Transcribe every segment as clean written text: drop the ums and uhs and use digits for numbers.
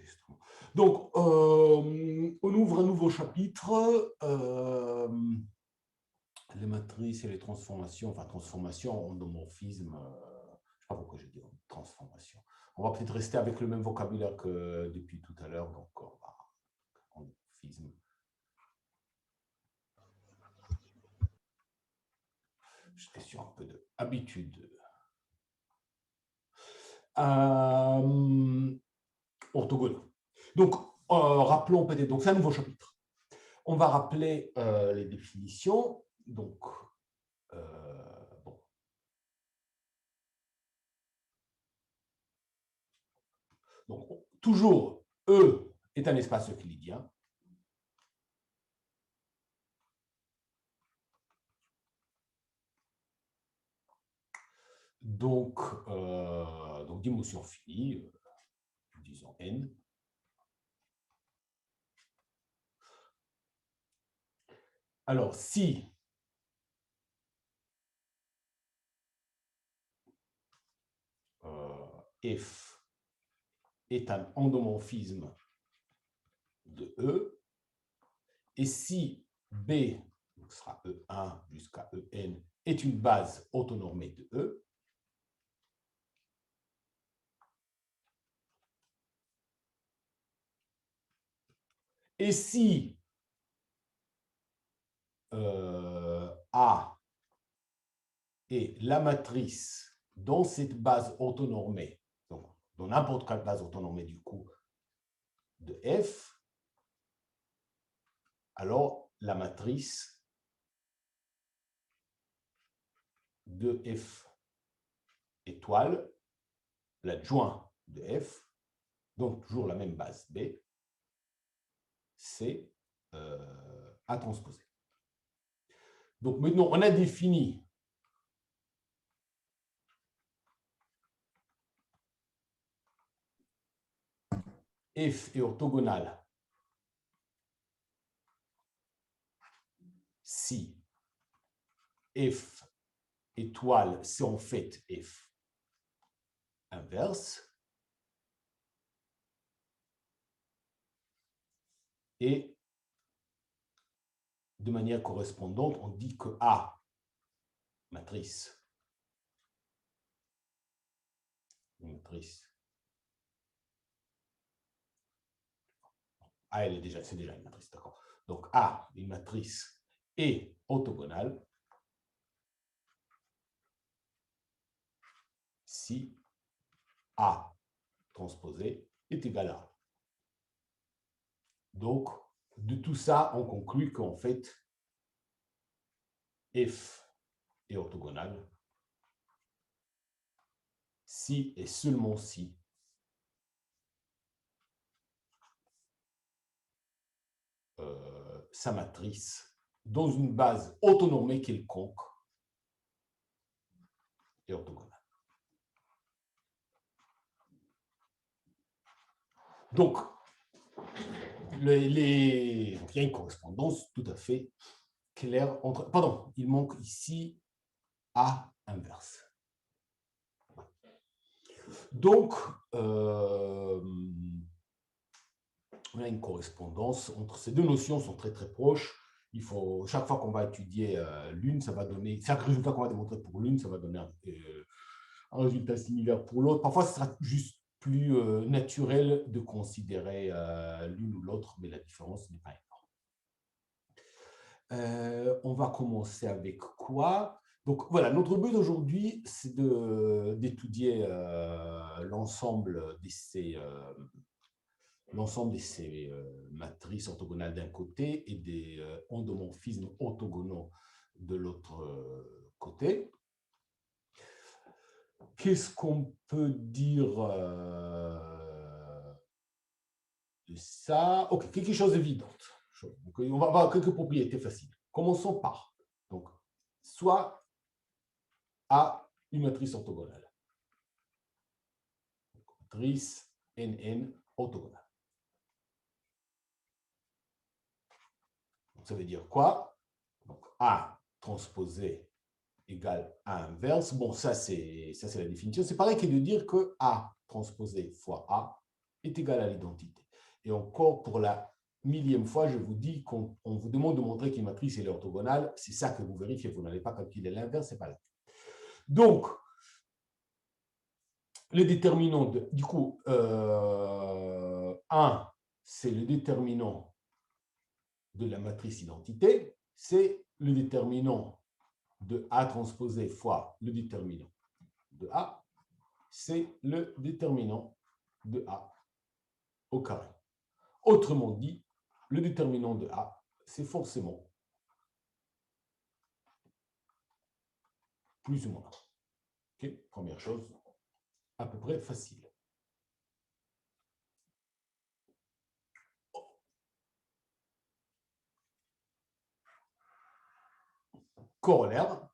enregistrement. Donc, on ouvre un nouveau chapitre. Les matrices et les transformations, enfin transformation, endomorphisme, je ne sais pas pourquoi j'ai dit transformation. On va peut-être rester avec le même vocabulaire que depuis tout à l'heure, donc on va endomorphisme. Je suis sur un peu d'habitude. Orthogonal. Donc, rappelons peut-être, donc c'est un nouveau chapitre. On va rappeler les définitions. Donc, bon. Donc, toujours, E est un espace euclidien. Donc dimension finie, disons n. Alors, si F est un endomorphisme de E, et si B, donc ce sera E1 jusqu'à En, est une base autonormée de E, et si A est la matrice dans cette base autonormée, donc dans n'importe quelle base autonormée du coup de F, alors la matrice de F étoile, l'adjoint de F, donc toujours la même base B, c'est à transposer. Donc maintenant, on a défini F est orthogonal si F étoile, c'est en fait F inverse, et de manière correspondante, on dit que A, matrice, A, c'est déjà une matrice, d'accord. Donc A, une matrice, est orthogonale si A transposé est égal à A. Donc, de tout ça, on conclut qu'en fait, F est orthogonal si et seulement si sa matrice dans une base autonomée quelconque est orthogonale. Donc, il y a une correspondance tout à fait claire entre... Pardon, il manque ici A inverse. Donc, on a une correspondance entre ces deux notions, sont très très proches. Il faut, chaque fois qu'on va étudier l'une, ça va donner, chaque résultat qu'on va démontrer pour l'une, ça va donner un résultat similaire pour l'autre. Parfois, ce sera juste plus naturel de considérer l'une ou l'autre, mais la différence n'est pas énorme. On va commencer avec quoi? Donc voilà, notre but aujourd'hui, c'est d'étudier l'ensemble de ces matrices orthogonales d'un côté et des endomorphismes orthogonaux de l'autre côté. Qu'est-ce qu'on peut dire de ça? Ok, quelque chose d'évident. Donc, on va avoir quelques propriétés faciles. Commençons par, donc, soit A, une matrice orthogonale. Matrice NN orthogonale. Donc, ça veut dire quoi? Donc, A transposé égale A inverse. Bon, ça c'est la définition. C'est pareil que de dire que A transposé fois A est égal à l'identité. Et encore, pour la millième fois, je vous dis qu'on vous demande de montrer qu'une matrice est orthogonale. C'est ça que vous vérifiez. Vous n'allez pas calculer l'inverse, c'est pas là. Donc, le déterminant, du coup, 1, c'est le déterminant de la matrice identité, c'est le déterminant de A transposé fois le déterminant de A, c'est le déterminant de A au carré. Autrement dit, le déterminant de A, c'est forcément plus ou moins. Okay. Première chose, à peu près facile. Corollaire,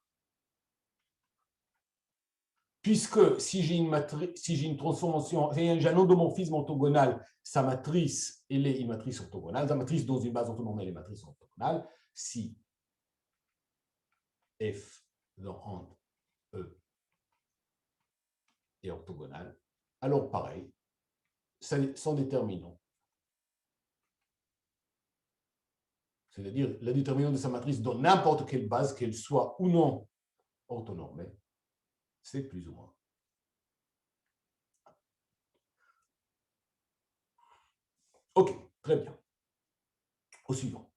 puisque si j'ai une transformation, j'ai un endomorphisme orthogonal, sa matrice, elle est une matrice orthogonale, sa matrice dans une base orthonormée, elle est matrice orthogonale, si F dans E est orthogonal, alors pareil, son déterminant, c'est-à-dire le déterminant de sa matrice dans n'importe quelle base, qu'elle soit ou non orthonormée, c'est plus ou moins. Ok, très bien. Au suivant.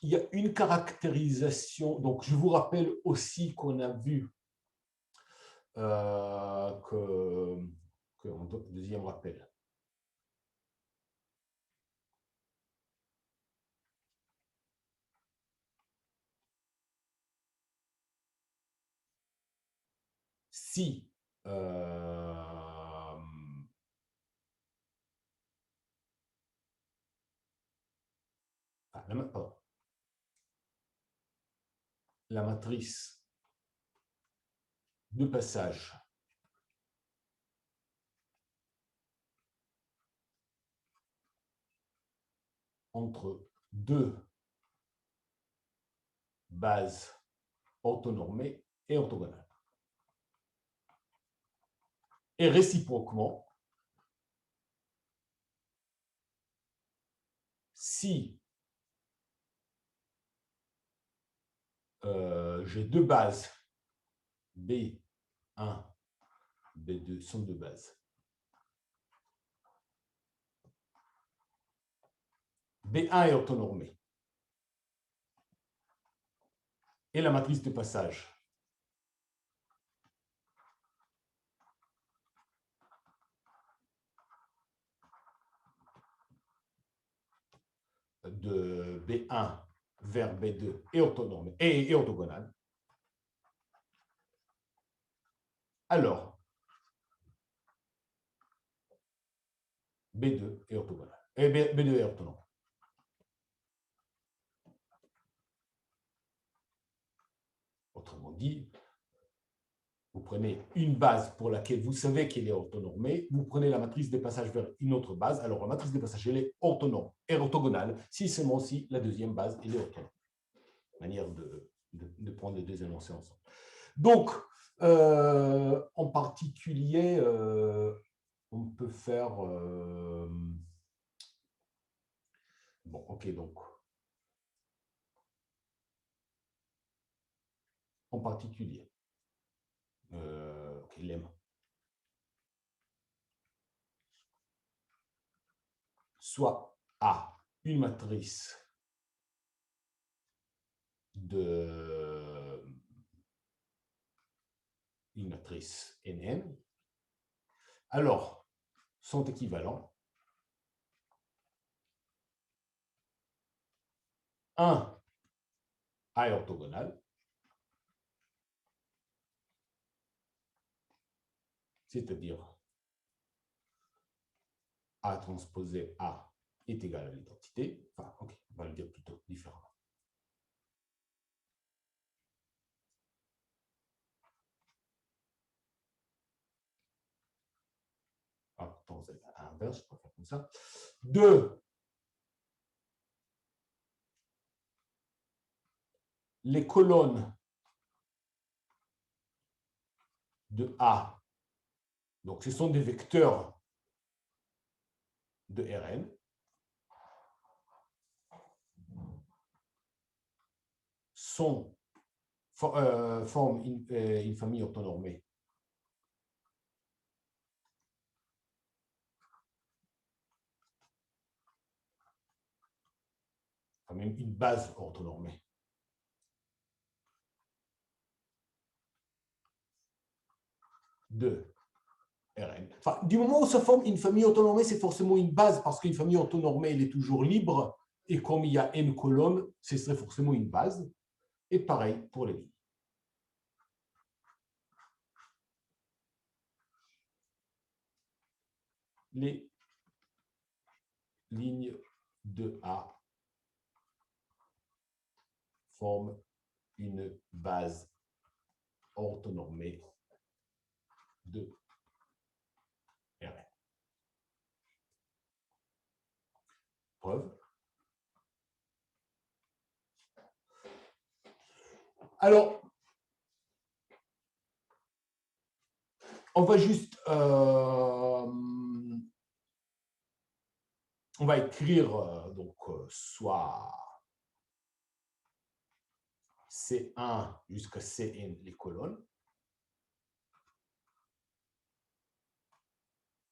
Il y a une caractérisation, donc je vous rappelle aussi qu'on a vu deuxième rappel. Si la matrice de passage entre deux bases orthonormées et orthogonales. Et réciproquement, si j'ai deux bases, B1, B2 sont deux bases. B1 est orthonormée. Et la matrice de passage de B1 vers B2 est orthonormée et orthogonale. Alors, B2 est orthogonal. Et B2 est orthonorme. Autrement dit, vous prenez une base pour laquelle vous savez qu'elle est orthonormée, vous prenez la matrice des passages vers une autre base, alors la matrice des passages, elle est orthonorme et orthogonale, si seulement si la deuxième base, elle est orthonorme. Manière de prendre les deux énoncés ensemble. Donc, en particulier, on peut faire... bon, ok, donc... En particulier, okay, lemme. Soit A, une matrice une matrice NN, alors sont équivalents 1 A est orthogonal, c'est-à-dire A transposé A est égal à l'identité. Enfin, ok, on va le dire plutôt différemment. Attends, c'est l'inverse, je peux faire comme ça. 2, les colonnes de A Donc, ce sont des vecteurs de Rn forment une famille orthonormée même une base orthonormée. De Rn. Enfin, du moment où se forme une famille orthonormée, c'est forcément une base, parce qu'une famille orthonormée, elle est toujours libre, et comme il y a n colonnes, ce serait forcément une base. Et pareil pour les lignes. Les lignes de A forment une base orthonormée de Rn. Preuve. Alors, on va juste on va écrire soit C1 jusqu'à Cn les colonnes.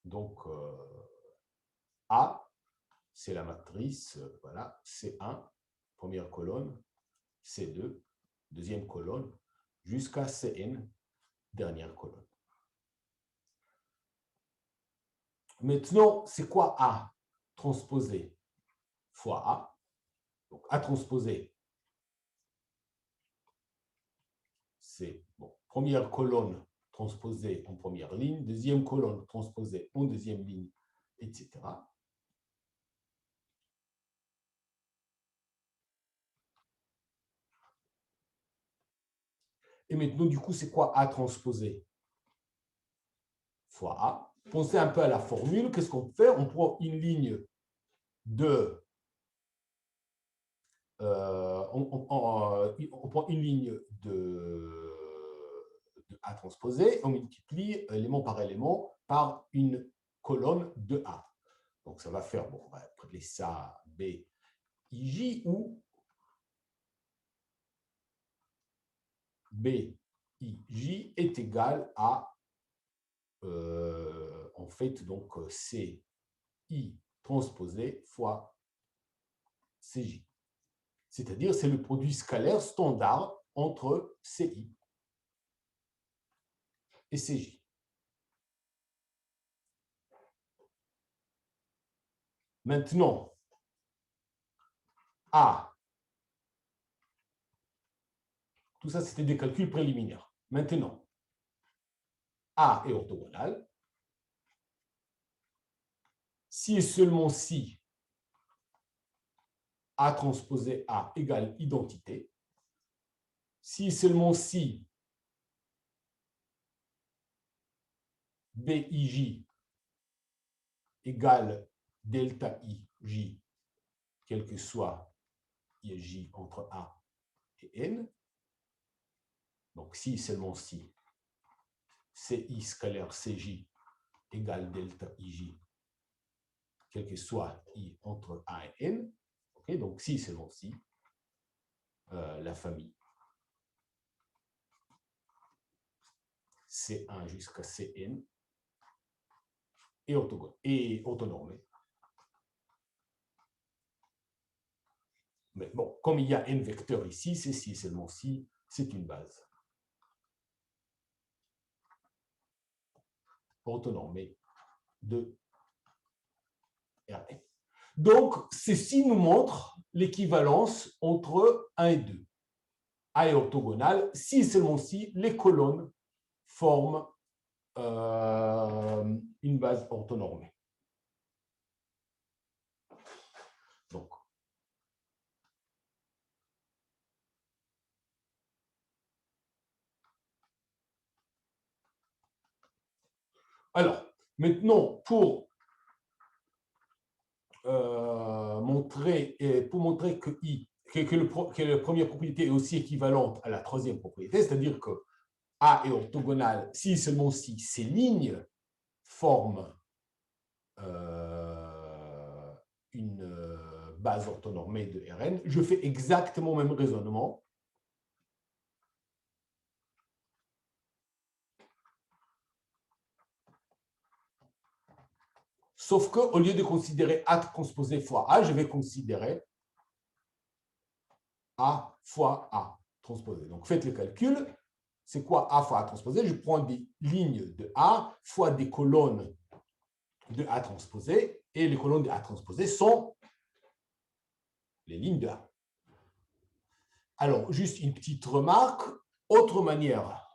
Donc, A, c'est la matrice, voilà, C1, première colonne, C2, deuxième colonne, jusqu'à Cn, dernière colonne. Maintenant, c'est quoi A transposé fois A? Donc, A transposé, c'est première colonne transposée en première ligne, deuxième colonne transposée en deuxième ligne, etc. Et maintenant, du coup, c'est quoi A transposé fois A? Pensez un peu à la formule. Qu'est-ce qu'on fait? On prend une ligne de on prend une ligne de A transposé, on multiplie élément par élément par une colonne de A. Donc, ça va faire, on va appeler ça B, I, J, où B, I, J est égal à, en fait, donc C, I transposé fois CJ. C'est-à-dire, c'est le produit scalaire standard entre CI et CJ. Maintenant, A, tout ça, c'était des calculs préliminaires. Maintenant, A est orthogonal. Si et seulement si A transposé A égale identité, si et seulement si BIJ égale delta IJ, quel que soit IJ entre A et N, donc si et seulement si CI scalaire CJ égale delta IJ, quel que soit I entre A et N, okay, donc si et seulement si la famille C1 jusqu'à Cn est orthonormée. Mais bon, comme il y a n vecteurs ici, c'est si seulement si, c'est une base orthonormée de Rn. Donc, ceci nous montre l'équivalence entre 1 et 2. A est orthogonal si et seulement si les colonnes forment une base orthonormée. Donc, alors, maintenant, pour montrer que I, que la première propriété est aussi équivalente à la troisième propriété, c'est-à-dire que A est orthogonal si seulement si ces lignes forme une base orthonormée de Rn. Je fais exactement le même raisonnement. Sauf qu'au lieu de considérer A transposé fois A, je vais considérer A fois A transposé. Donc, faites le calcul. C'est quoi A fois A transposé? Je prends des lignes de A fois des colonnes de A transposé, et les colonnes de A transposé sont les lignes de A. Alors, juste une petite remarque. Autre manière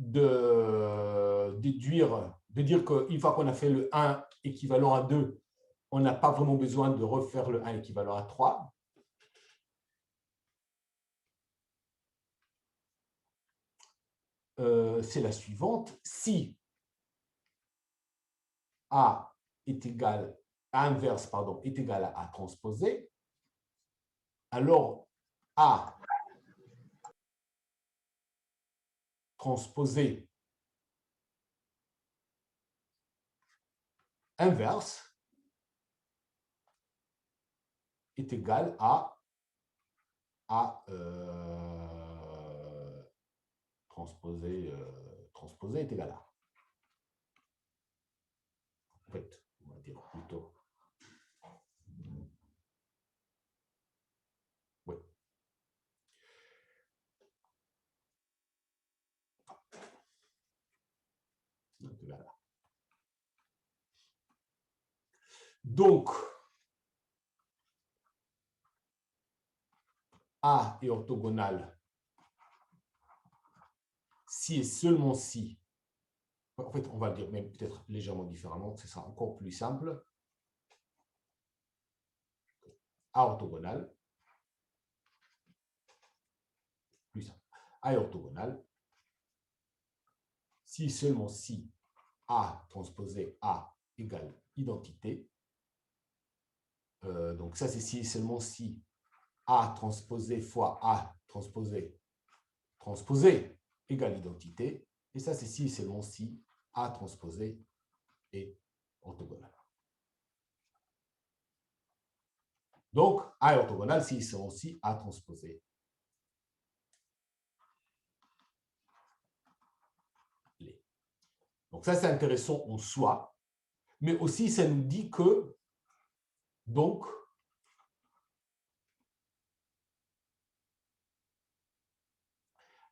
de déduire, de dire qu'une fois qu'on a fait le 1 équivalent à 2, on n'a pas vraiment besoin de refaire le 1 équivalent à 3. C'est la suivante. Si A est égal à inverse, pardon, est égal à A transposé, alors A transposé inverse est égal à transposé est égal à. En fait, on va dire plutôt. Oui. Donc, A est orthogonal si et seulement si. En fait, on va le dire même peut-être légèrement différemment, ce sera encore plus simple. A orthogonal, plus simple. A est orthogonal si seulement si A transposé A égale identité. Donc ça, c'est si seulement si A transposé fois A transposé égale identité. Et ça, c'est si seulement si A transposé est orthogonal. Donc, A est orthogonal si seulement si A transposé. Donc ça, c'est intéressant en soi, mais aussi ça nous dit que, donc,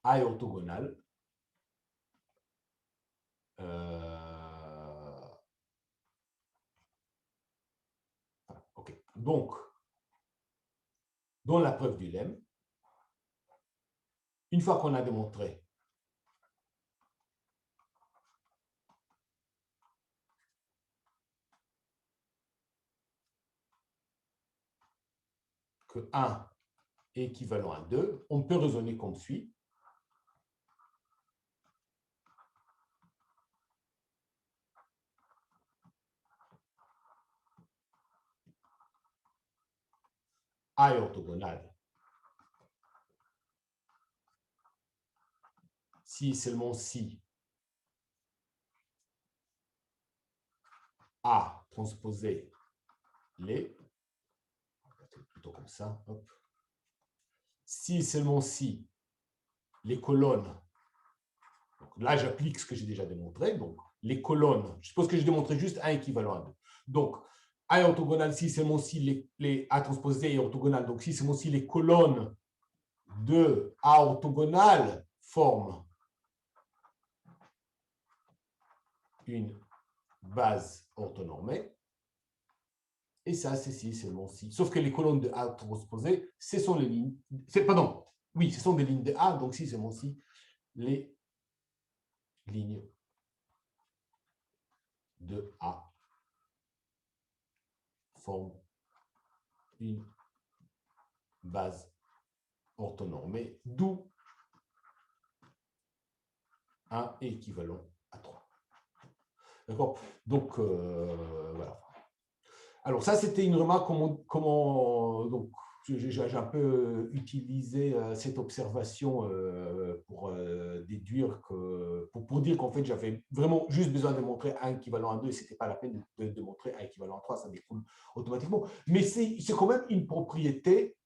A est orthogonal. Ok. Donc, dans la preuve du lemme, une fois qu'on a démontré que 1 est équivalent à 2, on peut raisonner comme suit. A est orthogonal si seulement si A transposé l'est, plutôt comme ça, hop. Si seulement si les colonnes, donc là j'applique ce que j'ai déjà démontré, donc les colonnes, je suppose que j'ai démontré juste un équivalent à 2. Donc A est orthogonal si seulement si les A transposé est orthogonal, donc si seulement si les colonnes de A orthogonal forment une base orthonormée. Et ça, c'est si seulement si. Sauf que les colonnes de A transposées, ce sont les lignes. Pardon, oui, ce sont des lignes de A, donc si seulement si les lignes de A forment une base orthonormée, d'où 1 est équivalent à 3. D'accord? Donc, voilà. Alors, ça, c'était une remarque donc, j'ai un peu utilisé cette observation pour déduire que, pour dire qu'en fait, j'avais vraiment juste besoin de montrer un équivalent à 2 et ce n'était pas la peine de montrer un équivalent à 3, ça découle automatiquement. Mais c'est quand même une propriété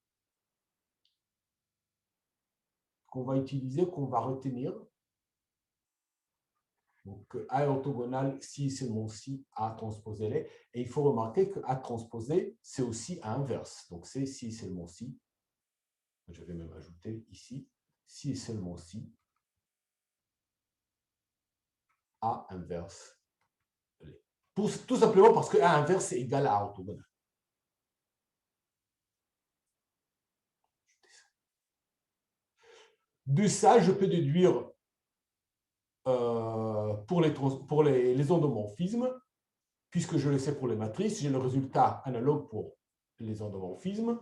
qu'on va utiliser, qu'on va retenir. Donc, A est orthogonal si seulement si A transposé l'est. Et il faut remarquer que A transposé, c'est aussi A inverse. Donc, c'est si seulement si. Je vais même ajouter ici, si et seulement si A inverse l'est. Tout simplement parce que A inverse est égal à A orthogonal. De ça, je peux déduire pour les endomorphismes, puisque je le sais pour les matrices, j'ai le résultat analogue pour les endomorphismes.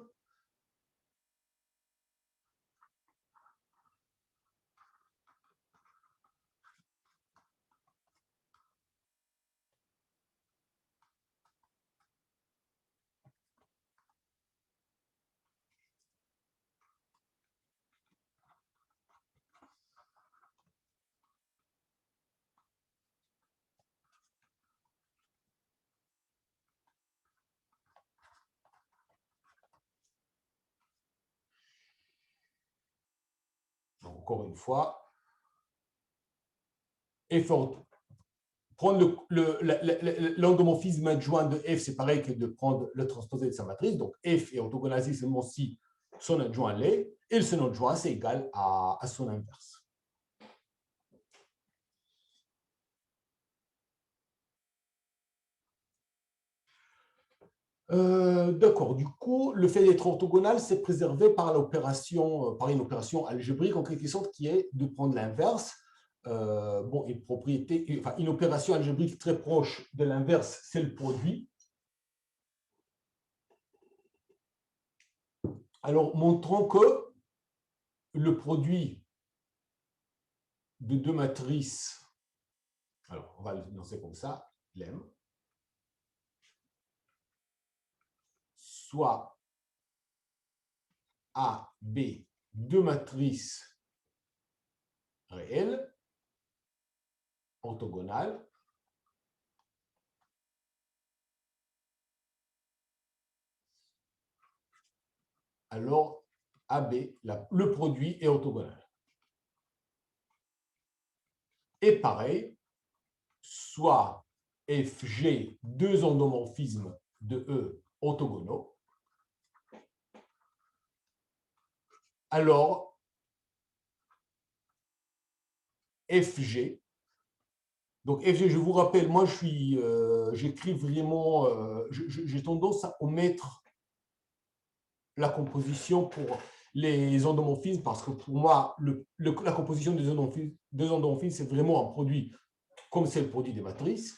Donc, encore une fois, prendre l'endomorphisme adjoint de F, c'est pareil que de prendre le transposé de sa matrice. Donc, F est orthogonal seulement si son adjoint l'est, et son adjoint, c'est égal à son inverse. D'accord. Du coup, le fait d'être orthogonal, c'est préservé par une opération algébrique en quelque sorte qui est de prendre l'inverse. Bon, une opération algébrique très proche de l'inverse, c'est le produit. Alors, montrons que le produit de deux matrices, alors on va le lancer comme ça, lemme, soit A, B, deux matrices réelles, orthogonales, alors AB, le produit est orthogonal. Et pareil, soit FG, deux endomorphismes de E orthogonaux, alors FG, donc FG, je vous rappelle, moi j'écris vraiment, j'ai tendance à omettre la composition pour les endomorphismes parce que pour moi, la composition des endomorphismes, c'est vraiment un produit comme c'est le produit des matrices.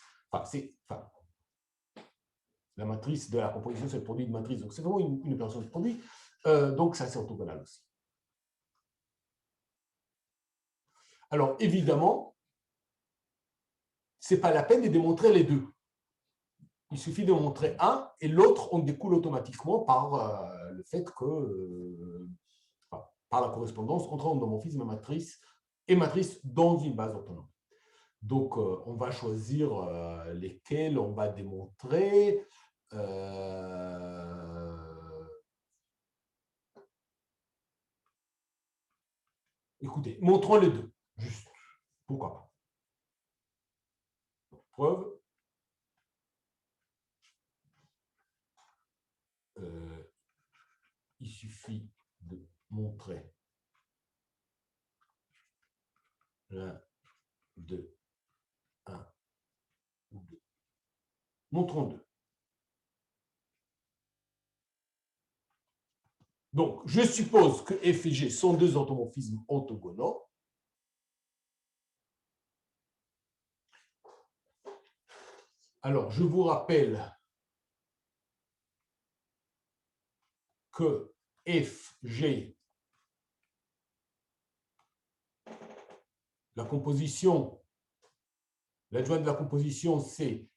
La matrice de la composition, c'est le produit de matrice. Donc, c'est vraiment une opération de produit. Donc, ça, c'est orthogonal aussi. Alors, évidemment, ce n'est pas la peine de démontrer les deux. Il suffit de montrer un et l'autre, on découle automatiquement par le fait que, par la correspondance entre endomorphisme et matrice dans une base autonome. Donc, on va choisir lesquels on va démontrer. Écoutez, montrons les deux, juste. Pourquoi pas? Preuve. Il suffit de montrer l'un, deux, un ou deux. Montrons deux. Donc, je suppose que F et G sont deux endomorphismes orthogonaux. Alors, je vous rappelle que F, G, la composition, l'adjointe de la composition, c'est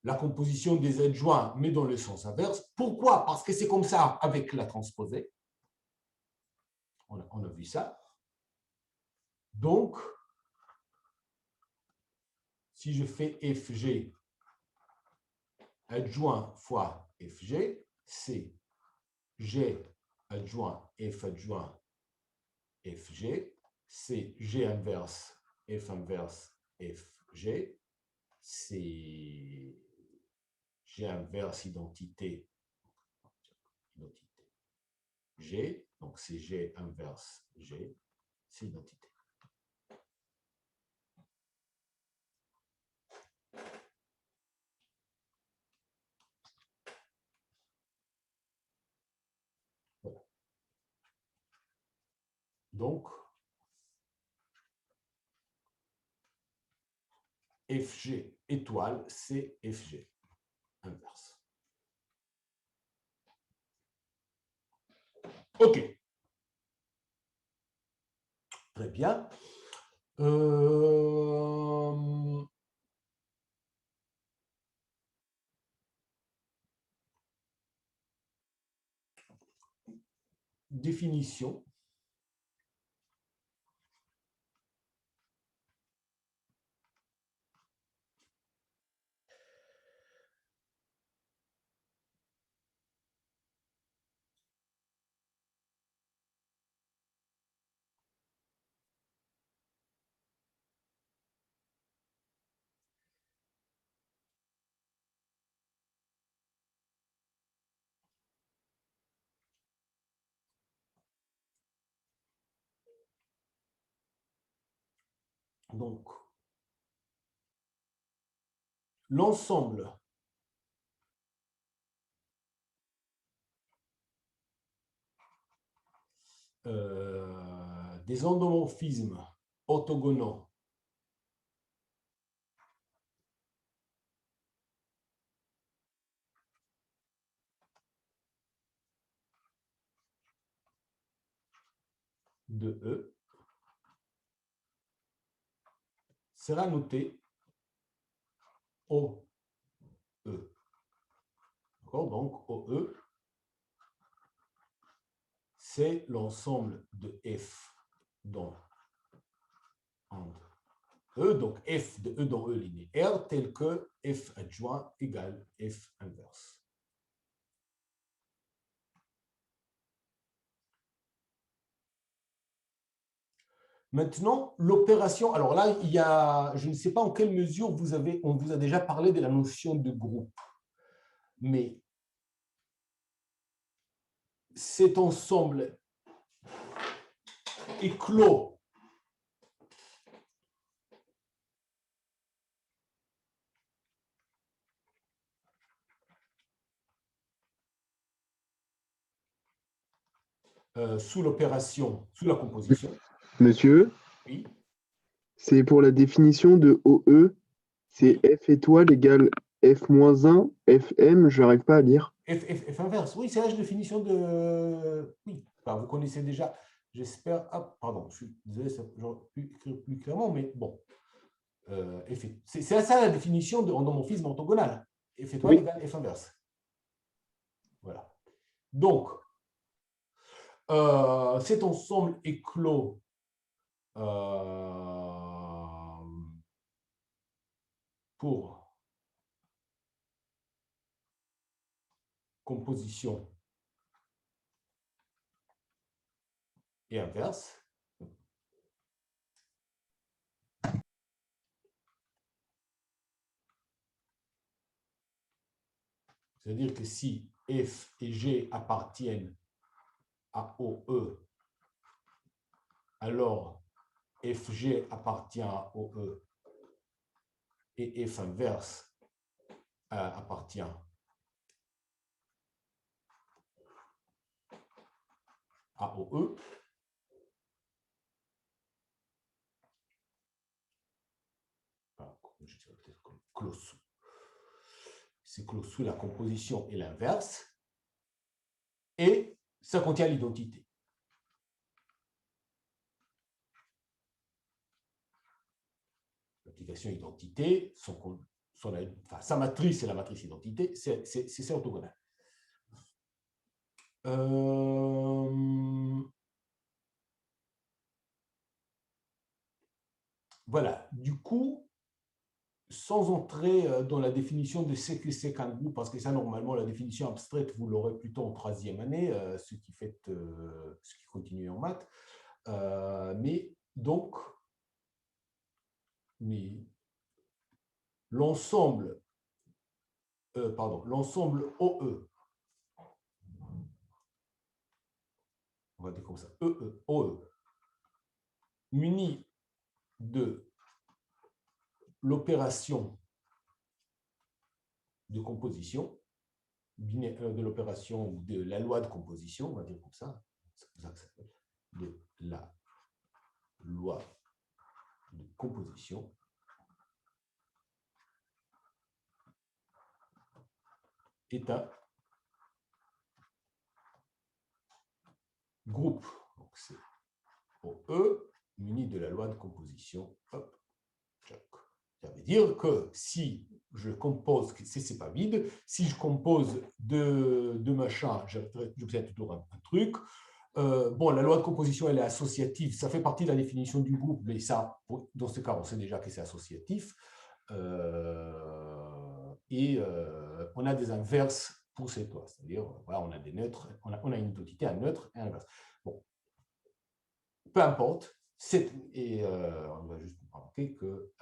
la composition des adjoints, mais dans le sens inverse. Pourquoi? Parce que c'est comme ça avec la transposée. On a vu ça. Donc, si je fais FG adjoint fois FG, c'est G adjoint F adjoint FG, c'est G inverse FG, c'est G inverse identité G, donc c'est G inverse G, c'est identité. Voilà. Donc, FG étoile, c'est FG inverse. OK. Très bien. Définition. Donc, l'ensemble des endomorphismes orthogonaux de E sera noté OE. Donc, OE, c'est l'ensemble de F dans E, donc F de E dans E linéaire, tel que F adjoint égale F inverse. Maintenant, l'opération, alors là, il y a, je ne sais pas en quelle mesure on vous a déjà parlé de la notion de groupe, mais cet ensemble est clos sous l'opération, sous la composition. Monsieur, Oui. c'est pour la définition de OE, c'est F étoile égale F-1, FM, je n'arrive pas à lire. F inverse, oui, c'est la définition de... Oui, enfin, vous connaissez déjà, j'espère... Ah, pardon, je suis désolé, j'aurais pu écrire plus clairement, mais bon. C'est ça la définition de endomorphisme orthogonal. F étoile égale F inverse. Voilà. Donc, cet ensemble est clos pour composition et inverse. C'est-à-dire que si F et G appartiennent à OE, alors FG appartient à OE et F inverse appartient à OE. Je dirais peut-être comme clos sous. C'est clos sous la composition et l'inverse. Et ça contient l'identité. L'application identité, son sa matrice et la matrice identité, c'est orthogonal. Voilà, du coup, sans entrer dans la définition de ce que c'est qu'un groupe, parce que ça, normalement, la définition abstraite, vous l'aurez plutôt en 3e année, ceux qui continuent en maths. Mais donc, l'ensemble OE, on va dire comme ça, OE, muni de l'opération de composition, de l'opération de la loi de composition, on va dire comme ça, c'est comme ça que ça s'appelle, de la loi de composition, est un groupe. Donc c'est OE muni de la loi de composition. Hop, ça veut dire que si je compose, c'est pas vide, si je compose deux machins, j'obtiens toujours un truc. Bon, la loi de composition, elle est associative, ça fait partie de la définition du groupe, mais ça, dans ce cas, on sait déjà que c'est associatif. On a des inverses pour ces lois, c'est-à-dire, voilà, on a des neutres, on a une identité, un neutre et un inverse. Bon, peu importe, on va juste remarquer que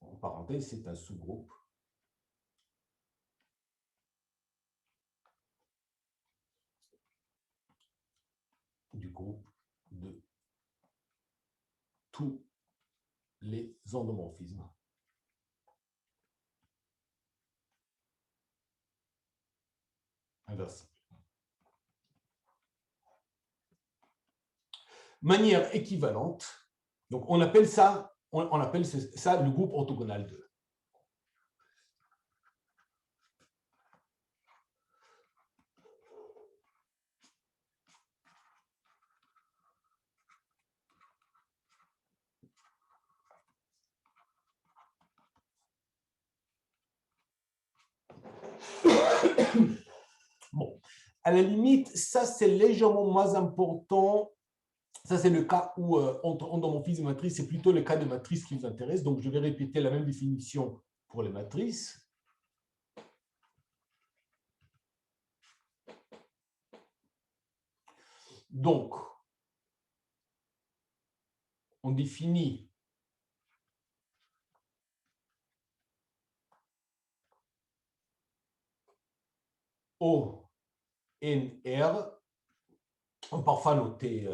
en parenthèse, c'est un sous-groupe du groupe de tous les endomorphismes inversibles. Manière équivalente, donc on appelle ça le groupe orthogonal 2. Bon, à la limite, ça c'est légèrement moins important. Ça, c'est le cas où, entre endomorphisme et matrice, c'est plutôt le cas de matrice qui nous intéresse. Donc, je vais répéter la même définition pour les matrices. Donc, on définit ONR, parfois noté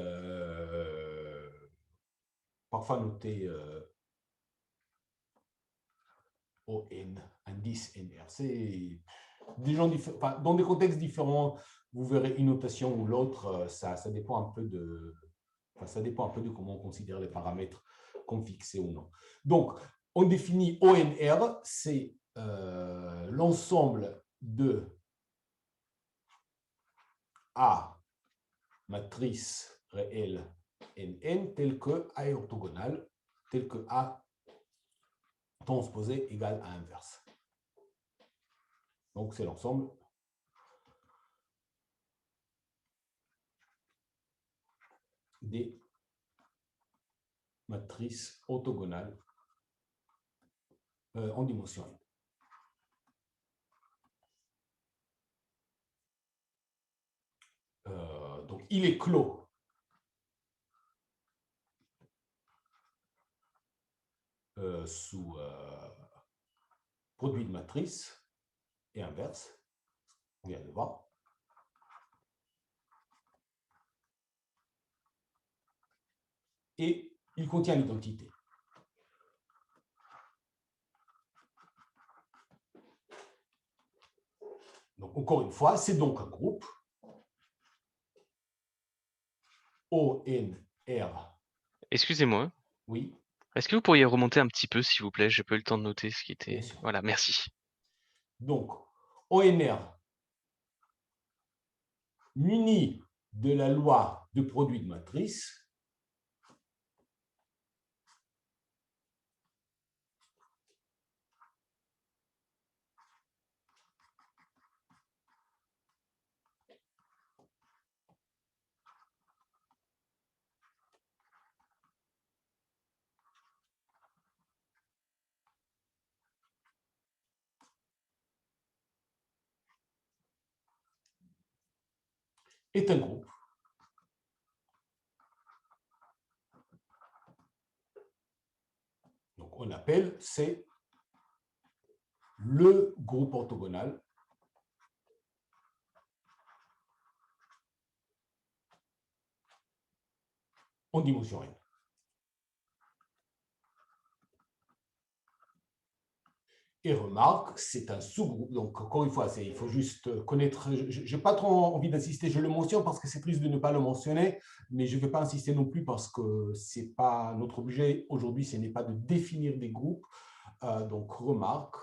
ON, indice NR. C'est des gens enfin, dans des contextes différents, vous verrez une notation ou l'autre, ça dépend un peu de. Enfin, ça dépend un peu de comment on considère les paramètres comme fixés ou non. Donc, on définit ONR, c'est l'ensemble de A matrice réelle NN tel que A est orthogonal, tel que A transposé égale à inverse. Donc, c'est l'ensemble des matrices orthogonales en dimension n. Donc, il est clos sous produit de matrice et inverse, on vient de voir. Et il contient l'identité. Donc, encore une fois, c'est donc un groupe ONR. Excusez-moi. Oui. Est-ce que vous pourriez remonter un petit peu, s'il vous plaît? J'ai pas eu le temps de noter ce qui était. Bien sûr. Voilà, merci. Donc, ONR muni de la loi de produit de matrice, est un groupe donc on appelle, c'est le groupe orthogonal en dimension n. Et remarque, c'est un sous-groupe. Donc, encore une fois, il faut juste connaître. Je n'ai pas trop envie d'insister, je le mentionne parce que c'est triste de ne pas le mentionner, mais je ne vais pas insister non plus parce que ce n'est pas notre objet aujourd'hui, ce n'est pas de définir des groupes. Donc, remarque,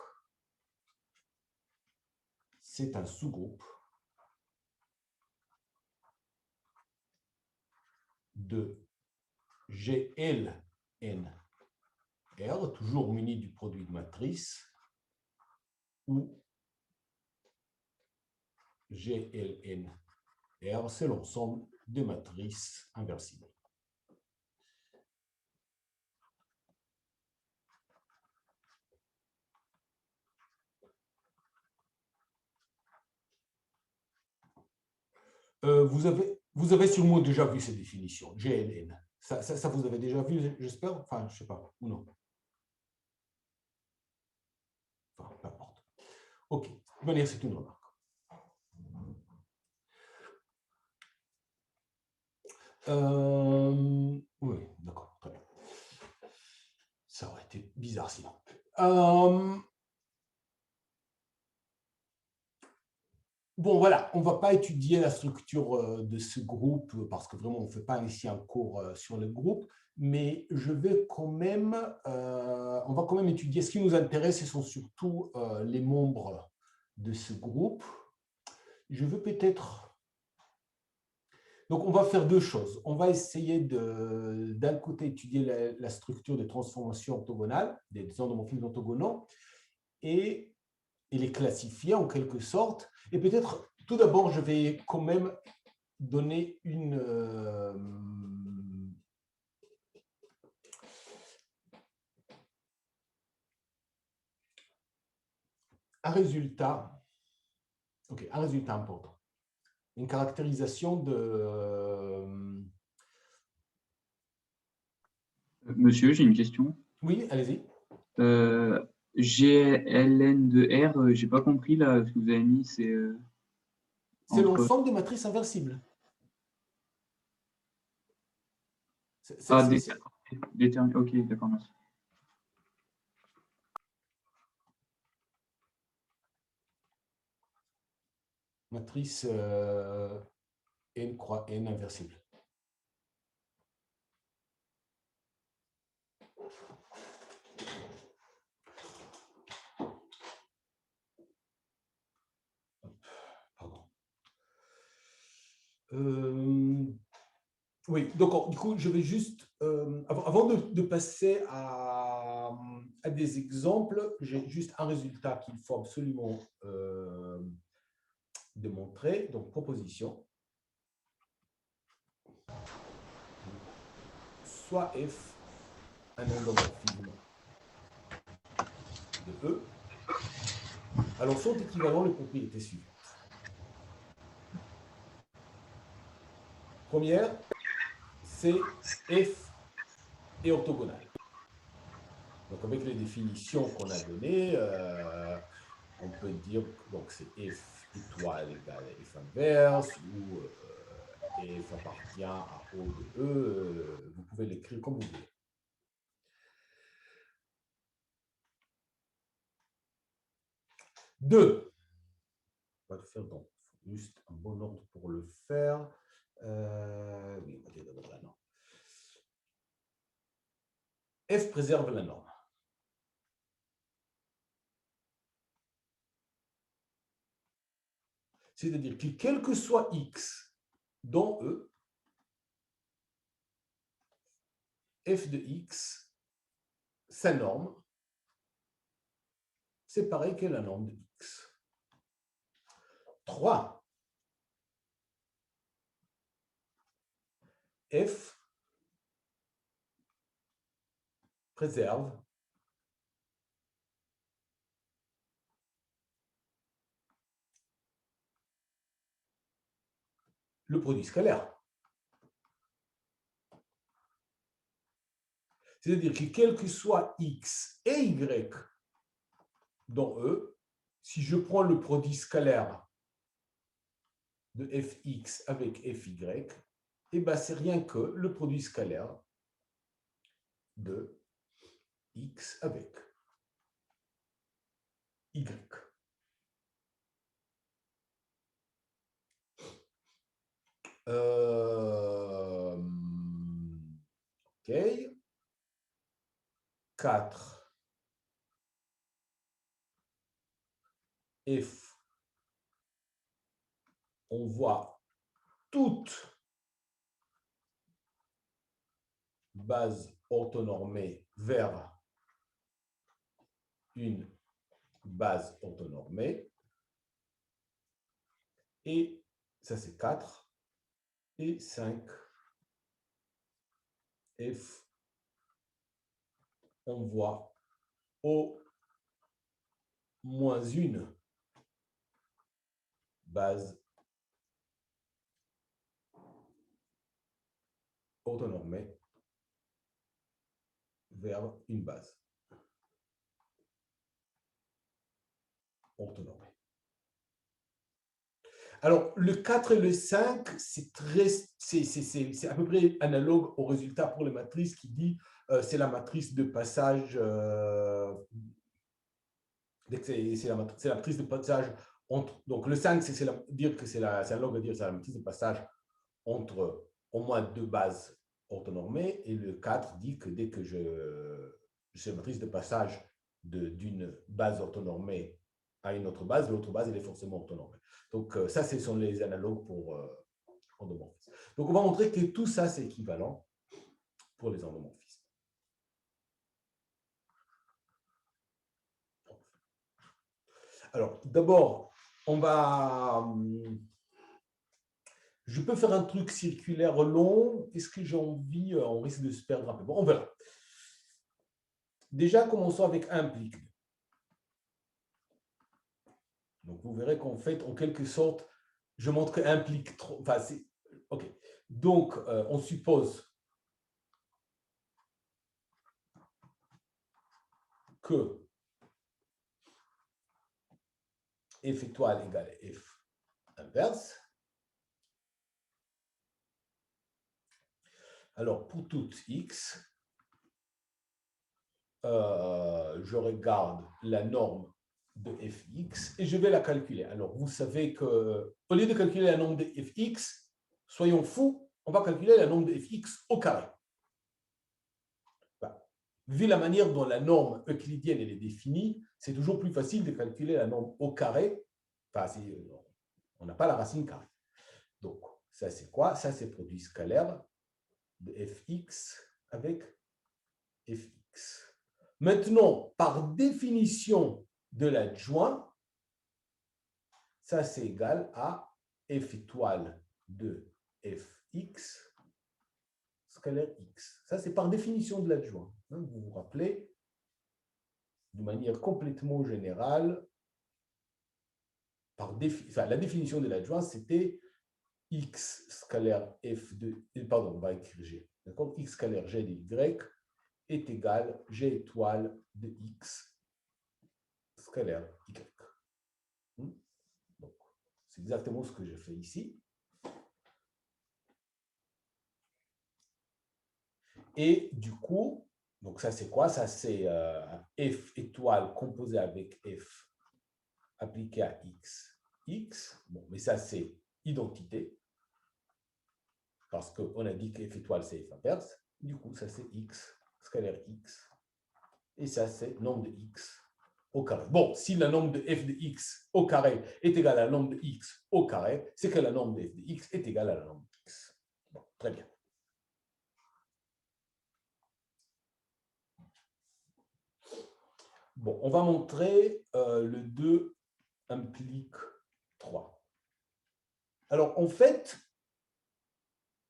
c'est un sous-groupe de GLNR, toujours muni du produit de matrice, où GLNR, c'est l'ensemble des matrices inversibles. Vous avez sûrement déjà vu ces définitions, GLN. Ça vous avez déjà vu, j'espère? Enfin, je ne sais pas, ou non? Enfin, peu importe. OK, de toute manière, c'est une remarque. Oui, d'accord, très bien. Ça aurait été bizarre sinon. Bon, voilà, on ne va pas étudier la structure de ce groupe parce que vraiment, on ne fait pas ici un cours sur le groupe, mais je vais quand même, on va quand même étudier. Ce qui nous intéresse, ce sont surtout les membres de ce groupe. Je veux peut-être... Donc, on va faire deux choses. On va essayer d'un côté étudier la structure des transformations orthogonales, des endomorphismes orthogonaux, et les classifier en quelque sorte. Et peut-être, tout d'abord, je vais quand même donner un résultat important, une caractérisation de... Monsieur, j'ai une question. Oui, allez-y. GLN de R, j'ai pas compris là, ce que vous avez mis, c'est C'est entre... l'ensemble des matrices inversibles. Ah, déterminé. Ok, d'accord, merci. Matrice n croix n inversible. Pardon. Oui, donc du coup, je vais juste, avant de passer à des exemples, j'ai juste un résultat qu'il faut absolument démontrer. Donc, proposition. Soit F, un endomorphisme de E, alors sont équivalents les propriétés suivantes. Première, c'est F est orthogonal. Donc, avec les définitions qu'on a données, on peut dire que c'est F étoile égale F inverse ou F appartient à O de E. Vous pouvez l'écrire comme vous voulez. Deux. On va le faire donc juste un bon ordre pour le faire. Oui, on va dire d'abord la norme. F préserve la norme. C'est-à-dire que quel que soit x dans E, f de x, sa norme, c'est pareil que la norme de x. 3. F préserve le produit scalaire. C'est-à-dire que quel que soit x et y dans E, si je prends le produit scalaire de fx avec fy, eh ben, c'est rien que le produit scalaire de x avec y. OK. 4. F. On voit toute base orthonormée vers une base orthonormée. Et ça, c'est 4. Et 5. F. On voit au moins une base orthonormée vers une base orthonormée. Alors, le 4 et le 5, c'est à peu près analogue au résultat pour les matrices qui dit c'est la matrice de passage c'est la matrice de passage entre, donc le 5, c'est dire que c'est analogue à dire c'est la matrice de passage entre au moins deux bases orthonormées, et le 4 dit que dès que c'est la matrice de passage d'une base orthonormée à une autre base, l'autre base elle est forcément orthonormée. Donc ça, ce sont les analogues pour endomorphisme. Donc on va montrer que tout ça c'est équivalent pour les endomorphismes. Alors, d'abord, je peux faire un truc circulaire long. Est-ce que j'ai envie? On risque de se perdre un peu. Bon, on verra. Déjà, commençons avec implique. Donc, vous verrez qu'en fait, en quelque sorte, je montre que implique trop. Enfin, c'est. OK. Donc, on suppose que f étoile égale f inverse. Alors, pour toute x, je regarde la norme de fx et je vais la calculer. Alors, vous savez que au lieu de calculer la norme de fx, soyons fous, on va calculer la norme de fx au carré. Ben, vu la manière dont la norme euclidienne elle est définie, c'est toujours plus facile de calculer la norme au carré. Enfin, on n'a pas la racine carrée. Donc, ça c'est quoi? Ça c'est produit scalaire de fx avec fx. Maintenant, par définition de l'adjoint, ça c'est égal à f étoile de fx scalaire x. Ça c'est par définition de l'adjoint. Vous vous rappelez, de manière complètement générale, la définition de l'adjoint c'était x scalaire f de, pardon, on va écrire g. D'accord? X scalaire g de y est égal g étoile de x scalaire y. Donc, c'est exactement ce que je fais ici. Et du coup, donc ça c'est quoi? Ça c'est f étoile composé avec f appliqué à x, x. Bon, mais ça c'est identité, parce qu'on a dit que f étoile c'est f inverse. Du coup, ça c'est x scalaire x. Et ça c'est nombre de x au carré. Bon, si la norme de f de x au carré est égale à la norme de x au carré, c'est que la norme de f de x est égale à la norme de x. Bon, très bien. Bon, on va montrer le 2 implique 3. Alors, en fait,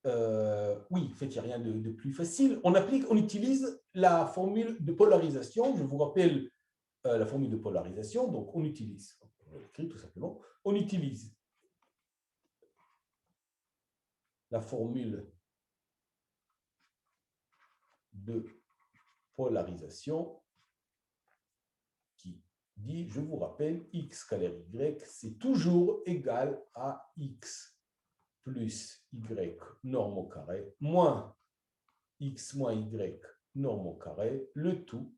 oui, en fait, il n'y a rien de plus facile. On utilise la formule de polarisation. Je vous rappelle la formule de polarisation. Donc, on utilise, on l'écrit tout simplement, on utilise la formule de polarisation qui dit, je vous rappelle, x scalaire y, c'est toujours égal à x plus y norme au carré moins x moins y norme au carré, le tout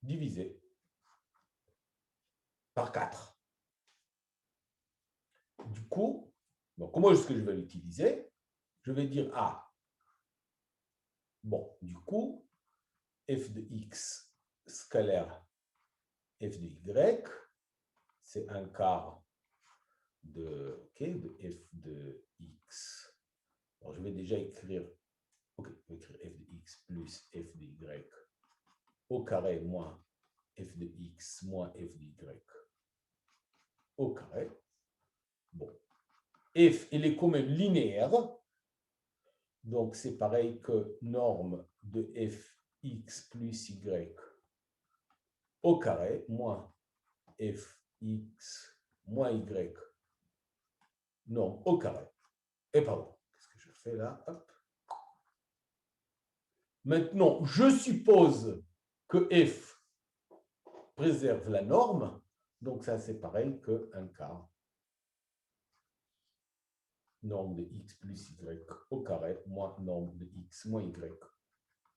divisé par 4. Du coup, donc, comment est-ce que je vais l'utiliser? Je vais dire A. Bon, du coup, f de x scalaire f de y, c'est un quart de, de f de x. Alors, je vais déjà écrire, je vais écrire f de x plus f de y au carré moins f de x moins f de y au carré. Bon. F, elle est quand même linéaire. Donc, c'est pareil que norme de fx plus y au carré moins fx moins y norme au carré. Et pardon, qu'est-ce que je fais là? Hop. Maintenant, je suppose que f préserve la norme. Donc, ça, c'est pareil que 1 quart norme de x plus y au carré moins norme de x moins y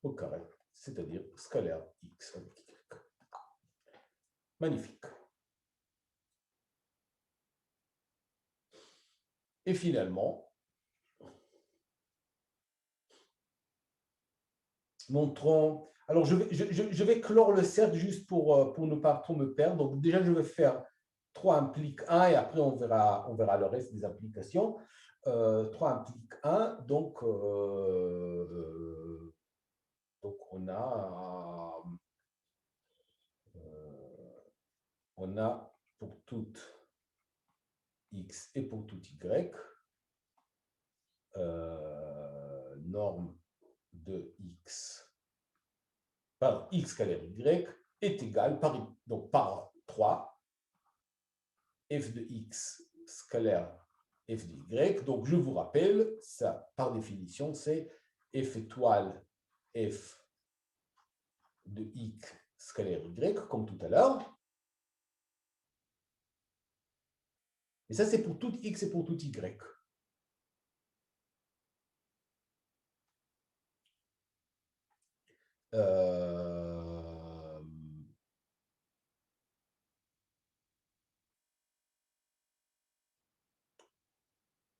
au carré, c'est-à-dire scalaire x avec y. Magnifique. Et finalement, montrons... Alors, je vais clore le cercle juste pour ne pas trop me perdre. Donc, déjà, je vais faire 3 implique 1 et après, on verra le reste des applications. 3 implique 1, donc on a pour toute x et pour tout y, norme de x, pardon, x scalaire y est égal donc par 3, f de x scalaire f de y. Donc, je vous rappelle, ça, par définition, c'est f étoile f de x scalaire y, comme tout à l'heure. Et ça, c'est pour tout x et pour tout y.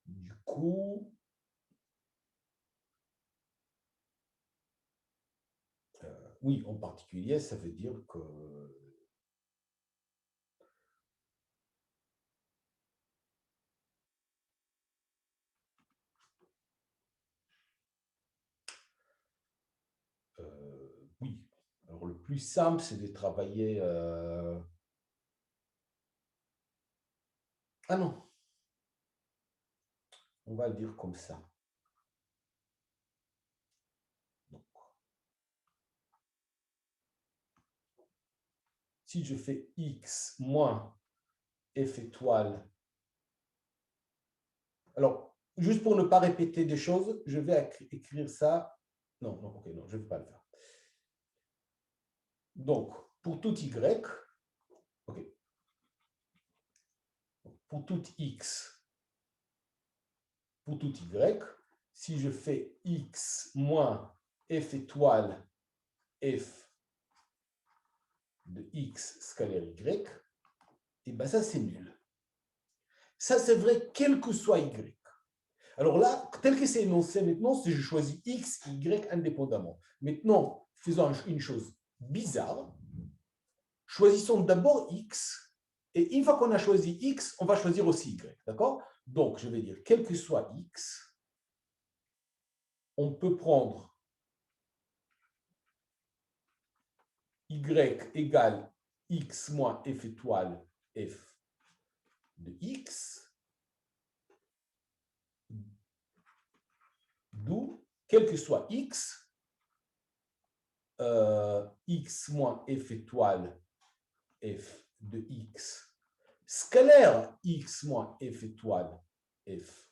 Du coup, oui, en particulier, ça veut dire que oui. Alors, le plus simple, c'est de travailler... Ah non. On va le dire comme ça. Donc, si je fais x moins f étoile... Alors, juste pour ne pas répéter des choses, je vais écrire ça. Non, non, ok, non, je ne vais pas le faire. Donc, pour tout y, ok. Pour tout x, pour tout y, si je fais x moins f étoile f de x scalaire y, et bien ça, c'est nul. Ça, c'est vrai, quel que soit y. Alors là, tel que c'est énoncé maintenant, si je choisis x, y indépendamment. Maintenant, faisons une chose bizarre. Choisissons d'abord X. Et une fois qu'on a choisi X, on va choisir aussi Y. D'accord? Donc, je vais dire, quel que soit X, on peut prendre Y égale X moins F étoile F de X, d'où, quel que soit X, X moins F étoile F de X, scalaire X moins F étoile F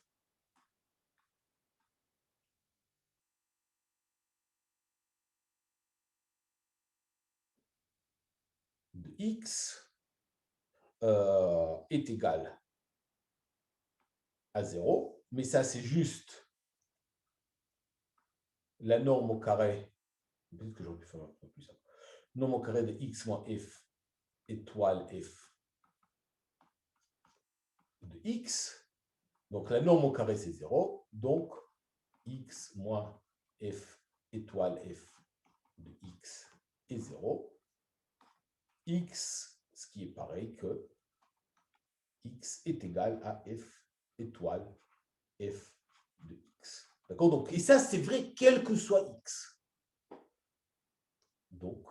de X est égal à 0, mais ça c'est juste la norme au carré, peut-être que j'aurais pu faire un peu plus simple, norme au carré de X moins F étoile F de X, donc la norme au carré c'est 0, donc X moins F étoile F de X est 0, X, ce qui est pareil que X est égal à F étoile F de X. D'accord? Donc, et ça, c'est vrai quel que soit X. Donc,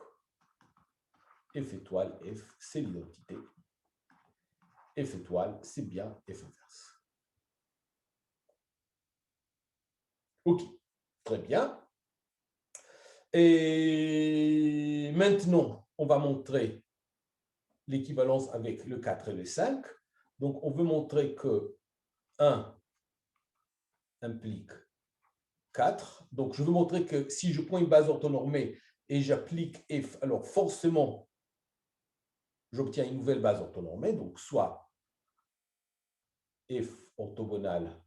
F étoile F, c'est l'identité. F étoile, c'est bien F inverse. OK, très bien. Et maintenant, on va montrer l'équivalence avec le 4 et le 5. Donc, on veut montrer que 1 implique 4. Donc, je veux montrer que si je prends une base orthonormée et j'applique F, alors forcément, j'obtiens une nouvelle base orthonormée, donc soit F orthogonale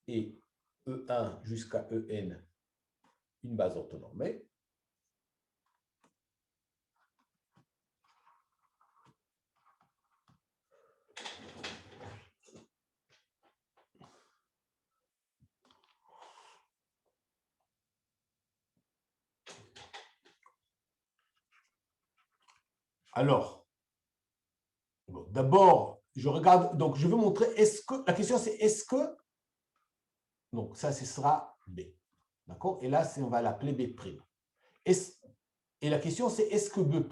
et E1 jusqu'à En, une base orthonormée. Alors, bon, d'abord, je regarde, donc je veux montrer, est-ce que, la question c'est est-ce que, donc ça, ce sera B, d'accord? Et là, on va l'appeler B'. Et la question c'est est-ce que B',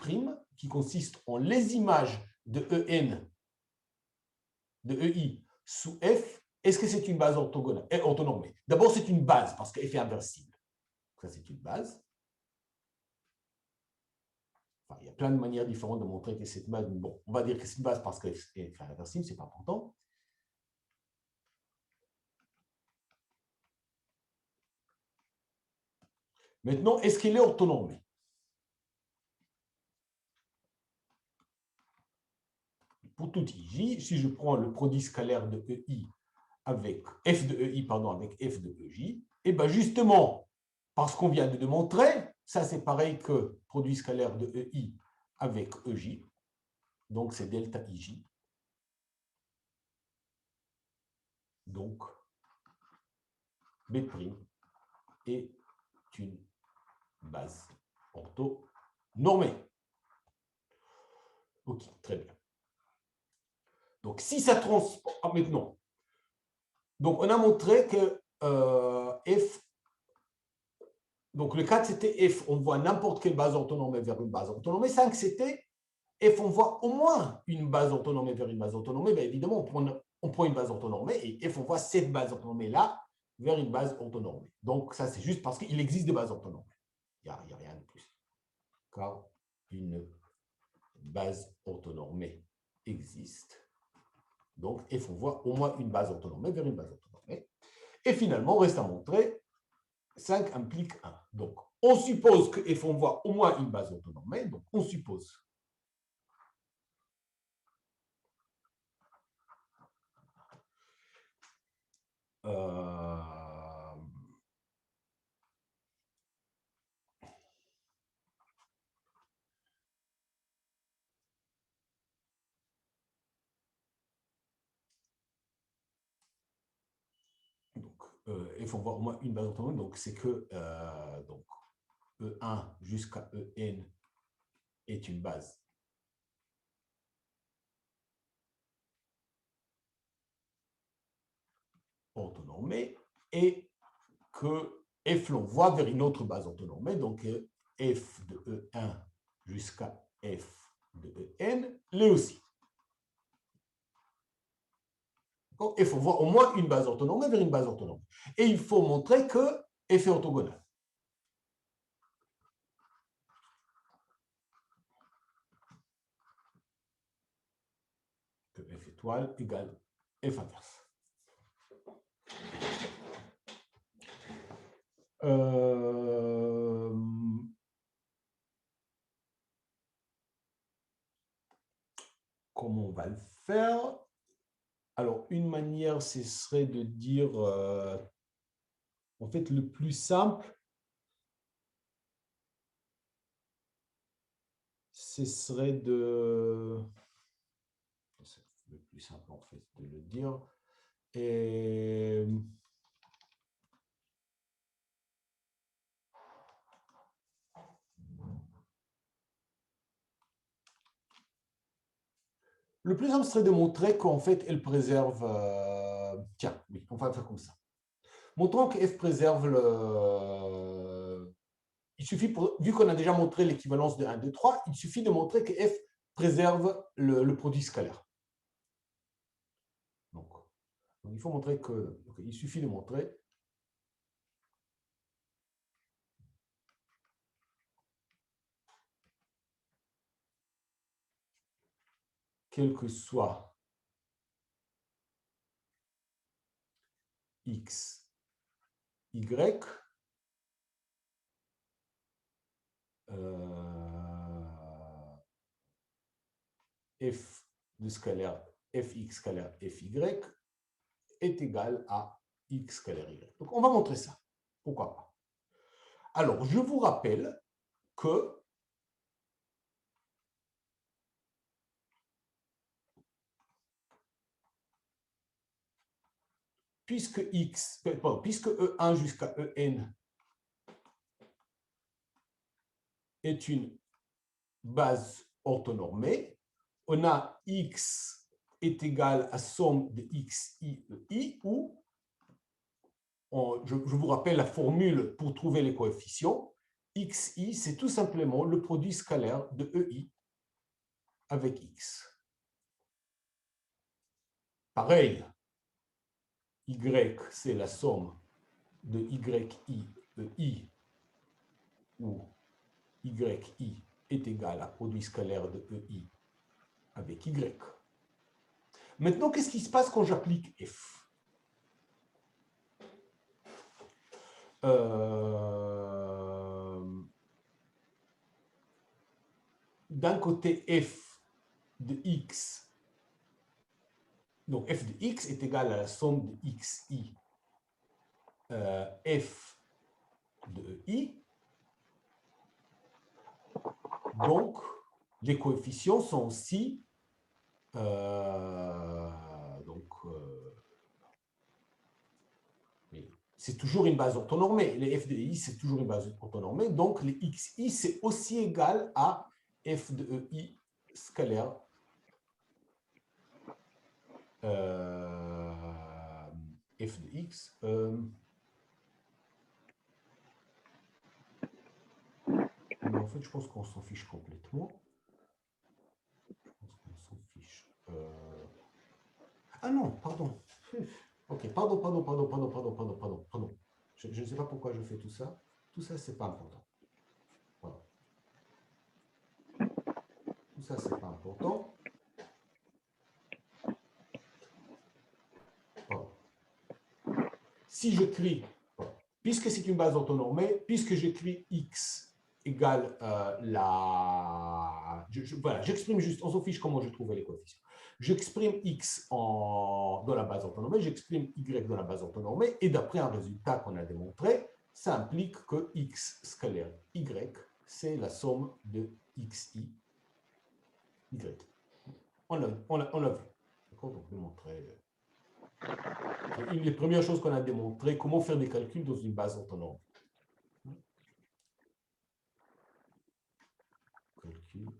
qui consiste en les images de En, de EI sous F, est-ce que c'est une base orthogonale, orthonormée? D'abord, c'est une base, parce que F est inversible. Ça, c'est une base. Enfin, il y a plein de manières différentes de montrer que cette base, bon, on va dire que c'est une base parce que F est inversible, ce n'est pas important. Maintenant, est-ce qu'elle est orthonormée? Pour tout I, si je prends le produit scalaire de EI avec F de EI, pardon, avec F de EJ, et bien justement, parce qu'on vient de démontrer, ça c'est pareil que produit scalaire de EI avec EJ, donc c'est delta IJ. Donc, B' est une base orthonormée. Ok, très bien. Donc, si ça transforme maintenant, donc on a montré que F, donc le 4 c'était F, on voit n'importe quelle base orthonormée vers une base orthonormée. 5 c'était F, on voit au moins une base orthonormée vers une base orthonormée. Bien évidemment, on prend une base orthonormée et F, on voit cette base orthonormée-là vers une base orthonormée. Donc, ça, c'est juste parce qu'il existe des bases orthonormées. Il n'y a rien de plus. Car une base orthonormée existe. Donc, F, on voit au moins une base orthonormée vers une base orthonormée. Et finalement, reste à montrer, 5 implique 1. Donc, on suppose que F, on voit au moins une base orthonormée. Donc, on suppose F, on voit au moins une base orthonormée, donc c'est que donc, E1 jusqu'à En est une base orthonormée et que f l'envoie vers une autre base orthonormée, donc f de E1 jusqu'à f de En l'est aussi. Il faut voir au moins une base orthonormée vers une base orthonormée. Et il faut montrer que f est orthogonal. Que f étoile égale f inverse. Comment on va le faire? Alors, une manière, ce serait de dire, en fait, le plus simple, ce serait de... C'est le plus simple, en fait, de le dire. Et... Le plus simple serait de montrer qu'en fait, elle préserve... Tiens, oui, on va faire comme ça. Montrons que f préserve le... Il suffit, vu qu'on a déjà montré l'équivalence de 1, 2, 3, il suffit de montrer que f préserve le produit scalaire. Donc, il faut montrer que... il suffit de montrer... quel que soit x, y, f de scalaire fx scalaire fy est égal à x scalaire y. Donc, on va montrer ça. Pourquoi pas? Alors, je vous rappelle que puisque E1 jusqu'à En est une base orthonormée, on a x est égal à somme de xi i, où je vous rappelle la formule pour trouver les coefficients. Xi, c'est tout simplement le produit scalaire de Ei avec x. Pareil, y, c'est la somme de yi, où yi est égal à produit scalaire de Ei avec y. Maintenant, qu'est-ce qui se passe quand j'applique f? D'un côté, f de x, donc f de x est égal à la somme de xi f de i. Donc, les coefficients sont aussi c'est toujours une base orthonormée. Les f de i, c'est toujours une base orthonormée. Donc, les xi, c'est aussi égal à f de i scalaire f de x. Mais en fait, je pense qu'on s'en fiche complètement. Je pense qu'on s'en fiche. Ah non, pardon. Ok, pardon. Je ne sais pas pourquoi je fais tout ça. Tout ça, c'est pas important. Voilà. Tout ça, c'est pas important. Voilà. Si j'écris, puisque c'est une base orthonormée, puisque j'écris x égale voilà, j'exprime juste, on s'en fiche comment je trouvais les coefficients. J'exprime x dans la base orthonormée, j'exprime y dans la base orthonormée, et d'après un résultat qu'on a démontré, ça implique que x scalaire y, c'est la somme de xi, y. On l'a vu. D'accord? Donc, démontrer. Une des premières choses qu'on a démontré, comment faire des calculs dans une base autonome. calcul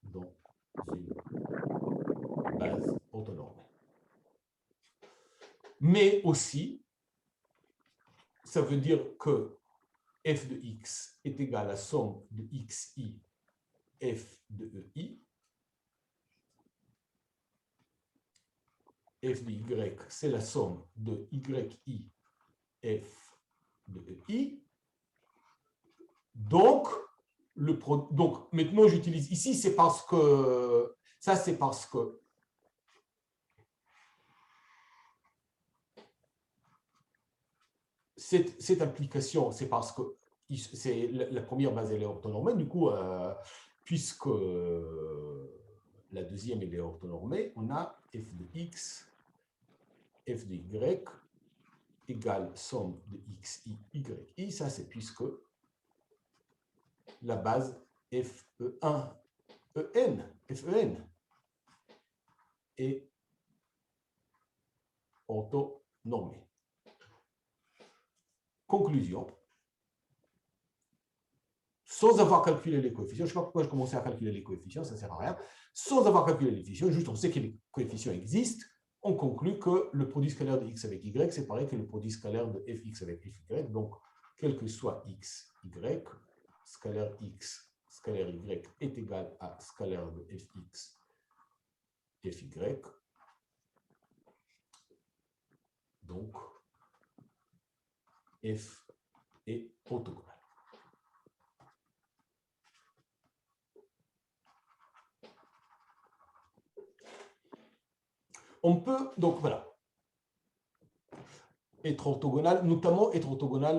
dans une base orthonormée. Mais aussi, ça veut dire que f de x est égal à la somme de xi f de ei. F de y, c'est la somme de yi f de ei. Donc, maintenant, j'utilise ici, c'est parce que ça, c'est parce que cette application, c'est parce que la première base, elle est orthonormée. Du coup, puisque la deuxième, elle est orthonormée, on a f de x, f de y égale somme de xi, yi. Ça, c'est puisque la base FE1, FEN est orthonormée. Conclusion. Sans avoir calculé les coefficients, je ne sais pas pourquoi je commençais à calculer les coefficients, ça ne sert à rien. Sans avoir calculé les coefficients, juste on sait que les coefficients existent, on conclut que le produit scalaire de x avec y, c'est pareil que le produit scalaire de fx avec fy. Donc, quel que soit x, y, scalaire x, scalaire y est égal à scalaire de fx, fy. Donc, f est orthogonal. On peut, donc voilà, être orthogonal, notamment être orthogonal,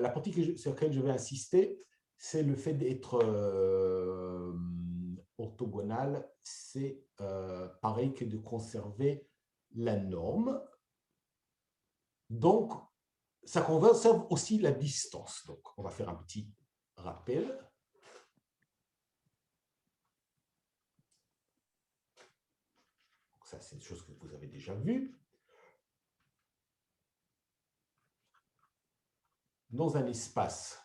la partie sur laquelle je vais insister, c'est le fait d'être orthogonal, c'est pareil que de conserver la norme. Donc, ça conserve aussi la distance. Donc, on va faire un petit rappel. Ça, c'est une chose que vous avez déjà vue. Dans un espace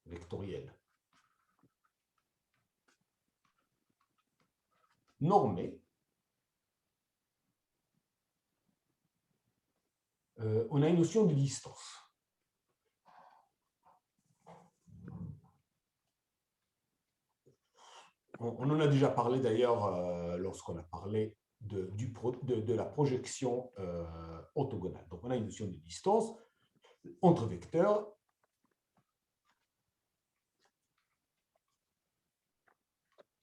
vectoriel normé, on a une notion de distance. On en a déjà parlé d'ailleurs lorsqu'on a parlé de la projection orthogonale. Donc, on a une notion de distance entre vecteurs.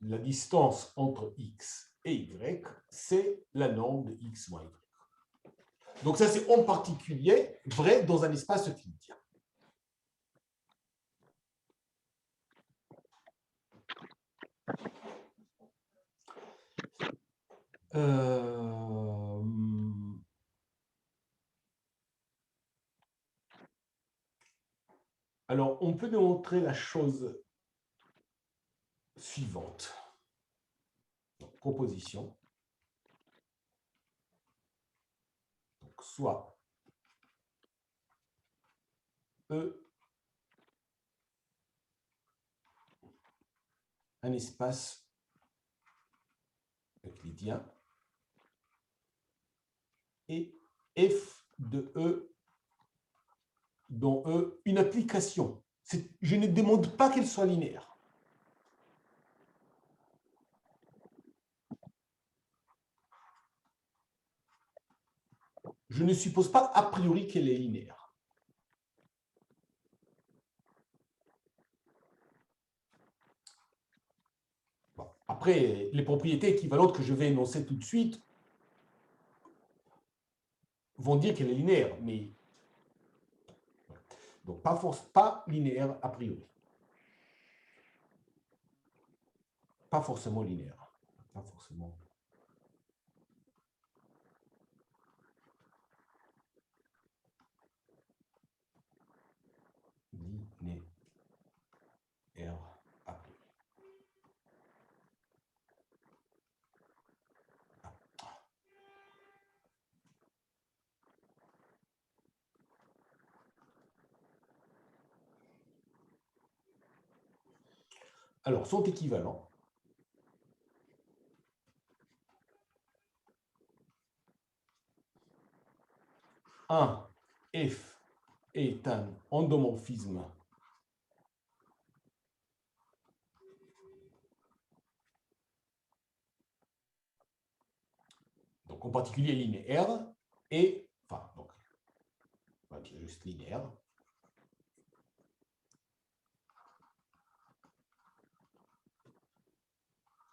La distance entre x et y, c'est la norme de x moins y. Donc, ça, c'est en particulier vrai dans un espace euclidien. Alors, on peut démontrer la chose suivante. Donc, proposition. Donc, soit E un espace euclidien et f de E dont E une application. Je ne demande pas qu'elle soit linéaire. Je ne suppose pas a priori qu'elle est linéaire. Bon. Après, les propriétés équivalentes que je vais énoncer tout de suite vont dire qu'elle est linéaire, mais donc pas linéaire a priori. Pas forcément linéaire. Pas forcément. Linéaire a priori. alors, sont équivalents. Un F est un endomorphisme donc en particulier linéaire et, enfin, donc, on va dire juste linéaire.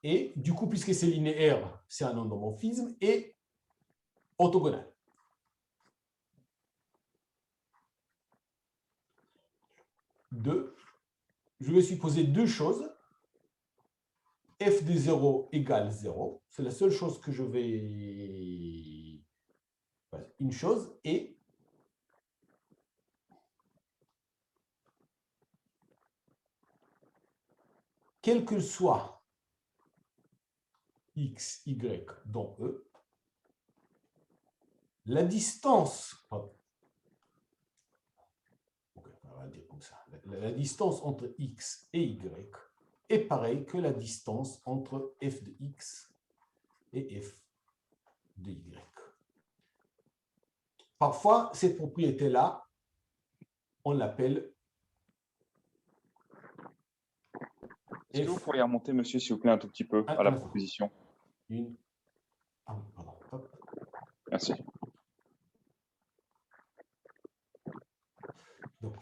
Et du coup, puisque c'est linéaire, c'est un endomorphisme et orthogonal. Deux, je vais supposer deux choses. F de 0 égale 0. C'est la seule chose que je vais... Une chose. Et quel que soit x, y dans E, la distance... on va dire comme ça. La distance entre x et y est pareille que la distance entre f de x et f de y. Parfois, cette propriété-là, on l'appelle Est-ce que vous pourriez remonter, monsieur, s'il vous plaît, un tout petit peu à la proposition? Pardon. Merci. Donc,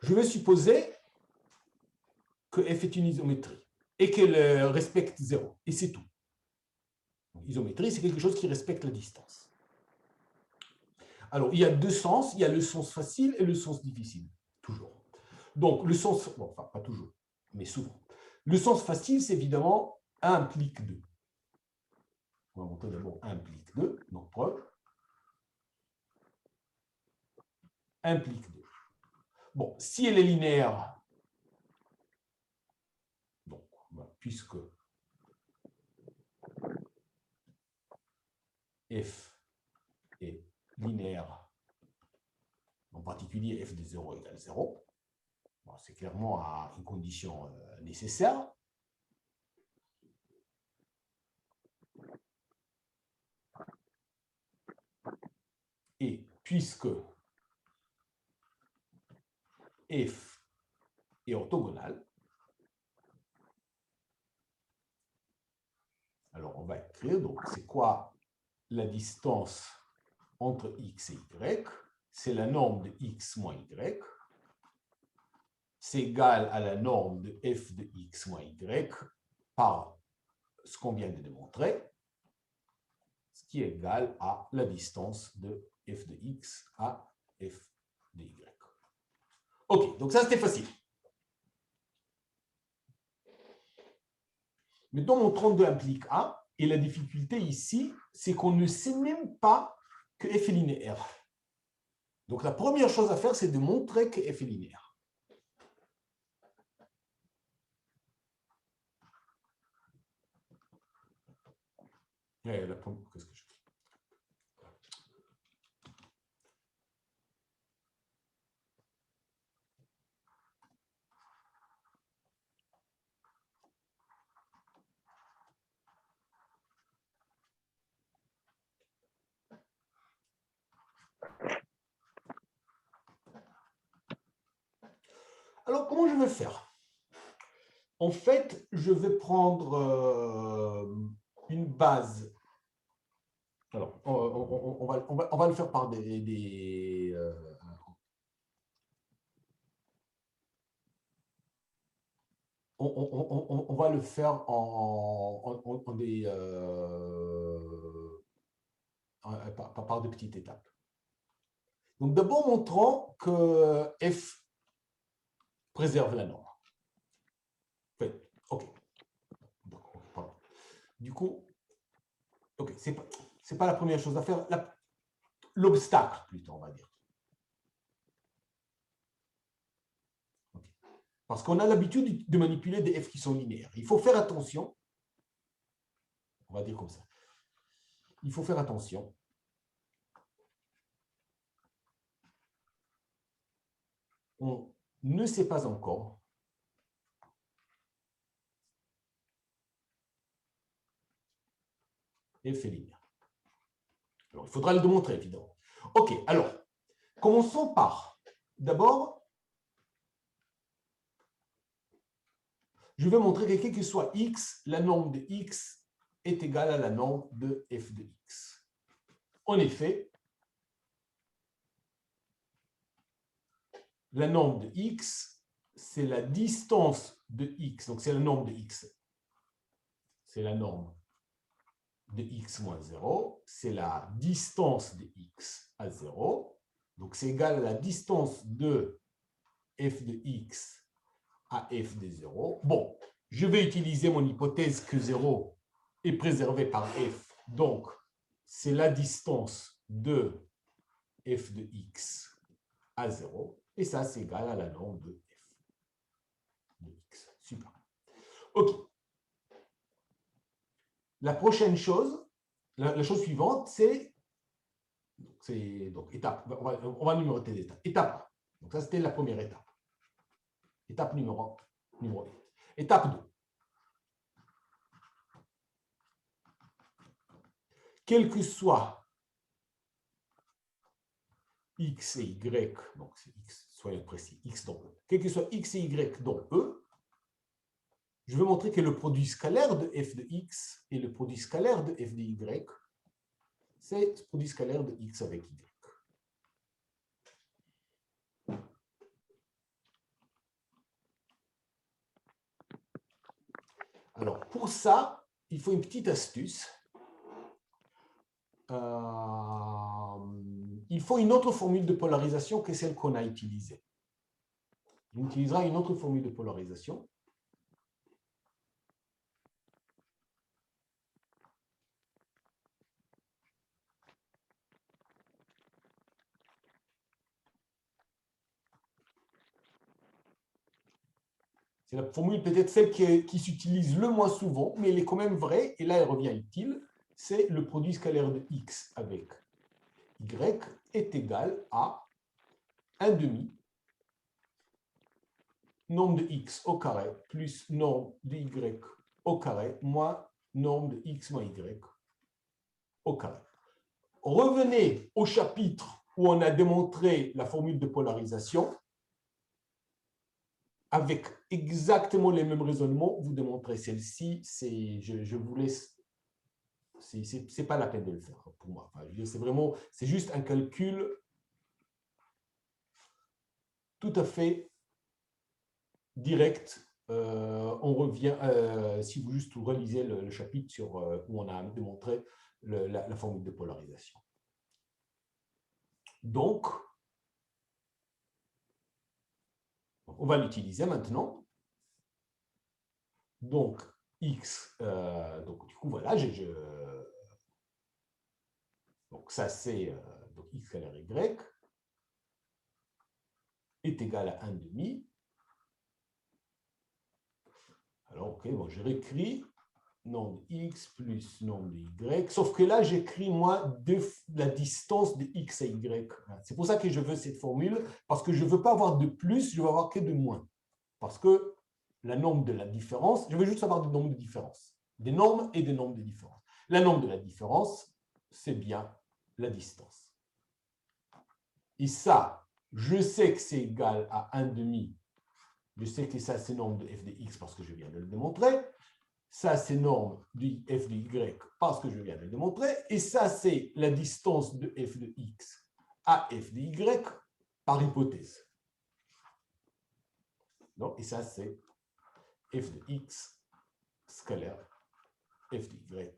je vais supposer que f est une isométrie et qu'elle respecte 0. Et c'est tout. Isométrie, c'est quelque chose qui respecte la distance. Alors, il y a deux sens. Il y a le sens facile et le sens difficile. Toujours. Donc, le sens... Bon, enfin, pas toujours, mais souvent. Le sens facile, c'est évidemment 1 implique 2. On va montrer d'abord 1 implique 2. Donc, preuve. Implique 2. Bon, si elle est linéaire, donc, puisque f est linéaire, en particulier f de 0 égale 0, bon, c'est clairement une condition nécessaire. Et puisque f est orthogonal, alors on va écrire, donc c'est quoi la distance entre x et y? C'est la norme de x moins y. C'est égal à la norme de f de x moins y par ce qu'on vient de démontrer, ce qui est égal à la distance de f de x à f de y. OK, donc ça, c'était facile. Maintenant, mon 32 implique A, et la difficulté ici, c'est qu'on ne sait même pas que f est linéaire. Donc, la première chose à faire, c'est de montrer que f est linéaire. Qu'est-ce que je fais? Alors, comment je vais faire? En fait, je vais prendre une base. Alors, on va le faire par on va le faire par des petites étapes. Donc, d'abord, montrons que f préserve la norme. OK. Du coup, OK, c'est pas la première chose à faire. L'obstacle, plutôt, on va dire. Okay. Parce qu'on a l'habitude de manipuler des f qui sont linéaires. Il faut faire attention. On va dire comme ça. Il faut faire attention. On ne sait pas encore F est linéaire. Alors, il faudra le démontrer, évidemment. OK, alors, commençons par, d'abord, je vais montrer que quel que soit x, la norme de x est égale à la norme de f de x. En effet, la norme de x, c'est la distance de x, donc c'est la norme de x. C'est la norme de x moins 0, c'est la distance de x à 0, donc c'est égal à la distance de f de x à f de 0. Bon, je vais utiliser mon hypothèse que 0 est préservé par f, donc c'est la distance de f de x à 0, et ça c'est égal à la norme de f de x. Super. OK. La prochaine chose, la chose suivante, c'est donc étape. On va numéroter les étapes. Étape 1. Donc ça, c'était la première étape. Étape numéro 8. Étape 2. Quel que soit x et y, donc c'est x, soyons précis, x dans E, quel que soit x et y dans E, je vais montrer que le produit scalaire de f de x et le produit scalaire de f de y, c'est le produit scalaire de x avec y. Alors, pour ça, il faut une petite astuce. Il faut une autre formule de polarisation que celle qu'on a utilisée. On utilisera une autre formule de polarisation. C'est la formule peut-être celle qui s'utilise le moins souvent, mais elle est quand même vraie, et là elle revient utile. C'est le produit scalaire de x avec y est égal à 1 demi norme de x au carré plus norme de y au carré moins norme de x moins y au carré. Revenez au chapitre où on a démontré la formule de polarisation. Avec exactement les mêmes raisonnements, vous démontrez celle-ci. Je vous laisse. C'est pas la peine de le faire pour moi. Enfin, c'est vraiment, c'est juste un calcul tout à fait direct. On revient, si vous juste relisez le chapitre où on a démontré la formule de polarisation. Donc, on va l'utiliser maintenant. Donc, x, donc du coup, voilà, donc ça c'est donc x scalaire y est égal à 1 demi. Alors, ok, bon, je réécris nombre de x plus nombre de y, sauf que là, j'écris moi la distance de x et y. C'est pour ça que je veux cette formule, parce que je ne veux pas avoir de plus, je veux avoir que de moins. Parce que la norme de la différence, je veux juste avoir des nombres de différence. Des normes et des nombres de différence. La norme de la différence, c'est bien la distance. Et ça, je sais que c'est égal à 1 demi. Je sais que ça, c'est norme de f de x parce que je viens de le démontrer. Ça, c'est norme de f de y parce que je viens de le démontrer. Et ça, c'est la distance de f de x à f de y par hypothèse. Non, et ça, c'est f de x scalaire f de y.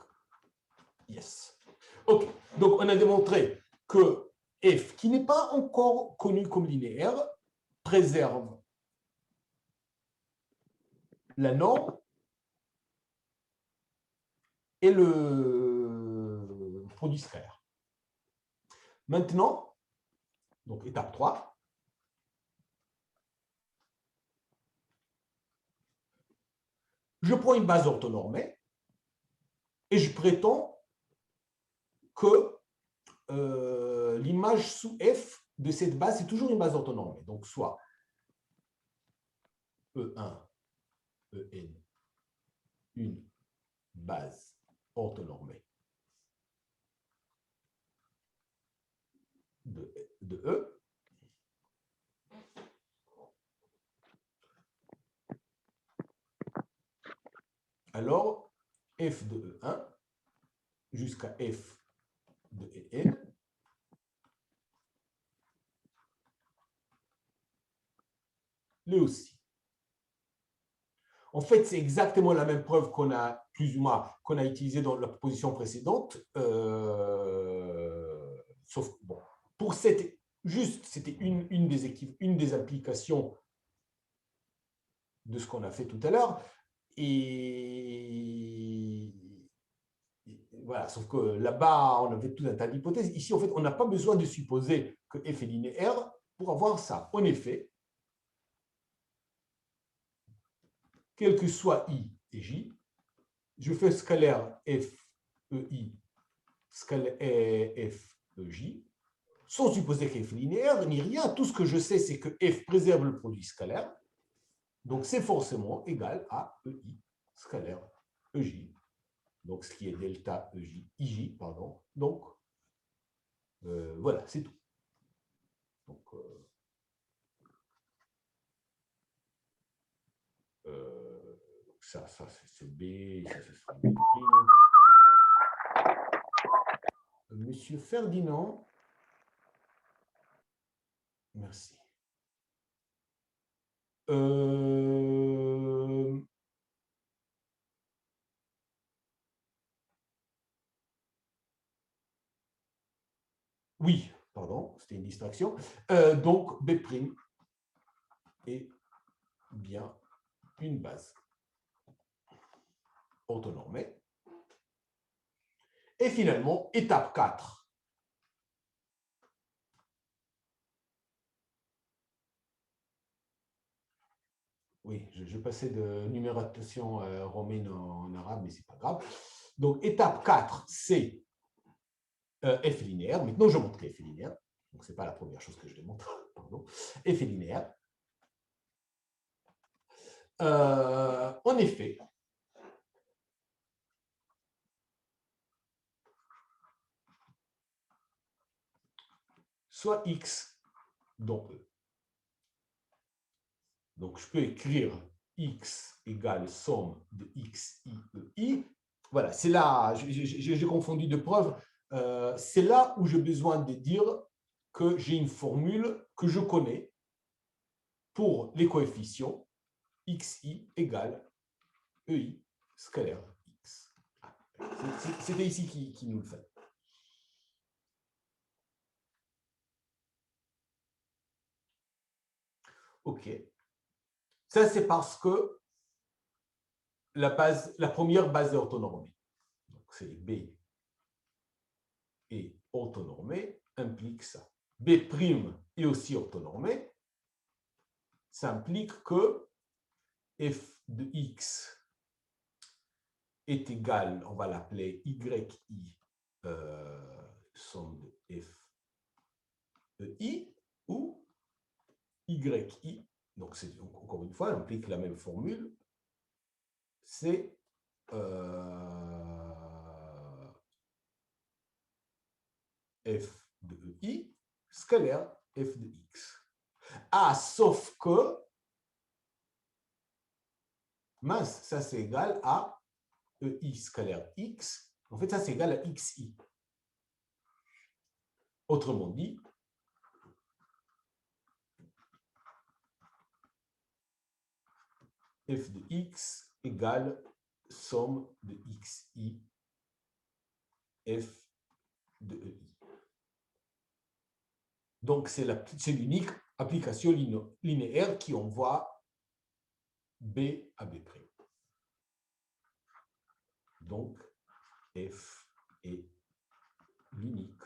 Yes. OK. Donc, on a démontré que f, qui n'est pas encore connu comme linéaire, préserve la norme et le produit scalaire. Maintenant, donc étape 3, je prends une base orthonormée et je prétends que l'image sous f de cette base, c'est toujours une base orthonormée. Donc, soit E1, En, une base orthonormée de E. Alors, f de E1 jusqu'à f de En lui aussi. En fait, c'est exactement la même preuve qu'on a plus ou moins qu'on a utilisée dans la proposition précédente, sauf bon, pour cette juste c'était une des applications de ce qu'on a fait tout à l'heure et voilà, sauf que là-bas on avait tout un tas d'hypothèses. Ici, en fait, on n'a pas besoin de supposer que f est linéaire pour avoir ça. En effet, quel que soit I et J, je fais scalaire f e I, scalaire f e J, sans supposer que f est linéaire, ni rien. Tout ce que je sais, c'est que f préserve le produit scalaire. Donc, c'est forcément égal à EI scalaire EJ. Donc, ce qui est delta EJ, IJ, pardon. Donc, voilà, c'est tout. Donc, ça c'est B, ça c'est B'. Monsieur Ferdinand, merci. Oui, pardon, c'était une distraction. Donc, B' est bien une base orthonormée. Et finalement, étape 4. Oui, je passais de numérotation romaine en arabe, mais ce n'est pas grave. Donc, étape 4, c'est f linéaire. Maintenant, je montre que f est linéaire. Donc, ce n'est pas la première chose que je démontre. Pardon. F est linéaire. En effet, soit x dans E. Donc, je peux écrire x égale somme de x, i, e, i. Voilà, c'est là, j'ai confondu de preuves. C'est là où j'ai besoin de dire que j'ai une formule que je connais pour les coefficients xi égale ei scalaire x. C'était ici qui nous le fait. OK. Ça, c'est parce que la première base est orthonormée. Donc, c'est B est orthonormée, implique ça. B' est aussi orthonormée. Ça implique que f de x est égal, on va l'appeler yi, somme de f de i, ou yi, donc c'est encore une fois, implique la même formule, c'est f de i scalaire f de x. Ah, sauf que, mince, ça c'est égal à ei scalaire x. En fait, ça c'est égal à xi. Autrement dit, f de x égale somme de xi f de ei. Donc, c'est l'unique application linéaire qui envoie B à B'. Donc, f est l'unique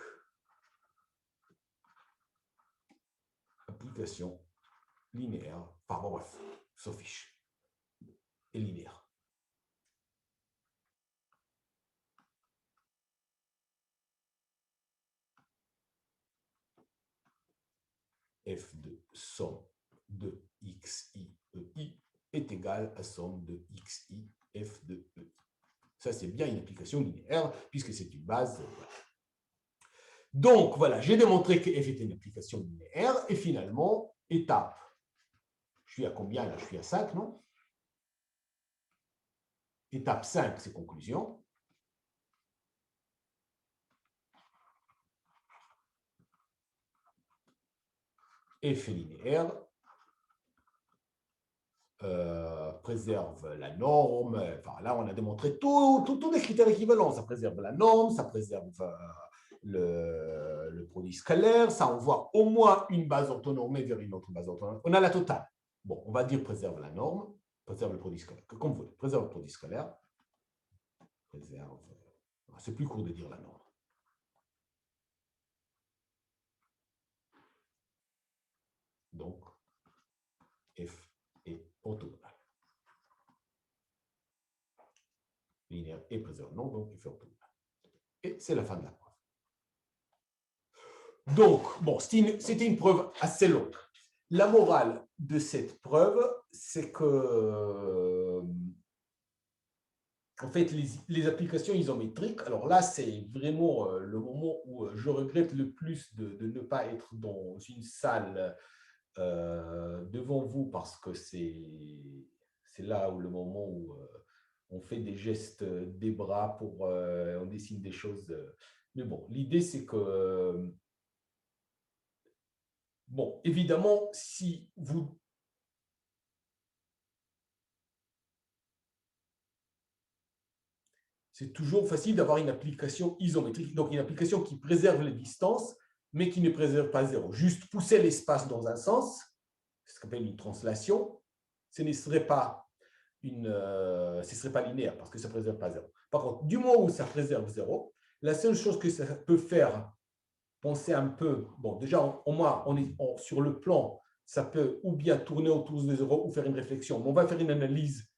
application linéaire, pardon, bref, s'en fiche, est linéaire. F de somme de xi ei est égal à somme de xi f de ei. Ça, c'est bien une application linéaire, puisque c'est une base. Donc, voilà, j'ai démontré que f était une application linéaire. Et finalement, étape. Je suis à combien là? Je suis à 5, non? Étape 5, c'est conclusion. F est linéaire. Préserve la norme. Enfin, là, on a démontré tous les critères équivalents. Ça préserve la norme, ça préserve le produit scalaire, ça envoie au moins une base orthonormée vers une autre base orthonormée. On a la totale. Bon, on va dire préserve la norme, préserve le produit scalaire, comme vous voulez, préserve le produit scalaire, préserve. C'est plus court de dire la norme. Donc, F est orthogonal. Linéaire et préserve non, donc F est orthogonal. Et c'est la fin de la preuve. Donc, bon, c'était une preuve assez longue. La morale de cette preuve, c'est que, en fait, les applications isométriques, alors là, c'est vraiment le moment où je regrette le plus de ne pas être dans une salle devant vous, parce que c'est là où le moment où on fait des gestes des bras, on dessine des choses. Mais bon, l'idée, c'est que, bon, évidemment, si vous... C'est toujours facile d'avoir une application isométrique, donc une application qui préserve les distances, mais qui ne préserve pas zéro. Juste pousser l'espace dans un sens, ce qu'on appelle une translation, ce ne serait pas linéaire, parce que ça ne préserve pas zéro. Par contre, du moment où ça préserve zéro, la seule chose que ça peut faire penser un peu, bon, déjà, au moins, sur le plan, ça peut ou bien tourner autour de zéro ou faire une réflexion. Mais on va faire une analyse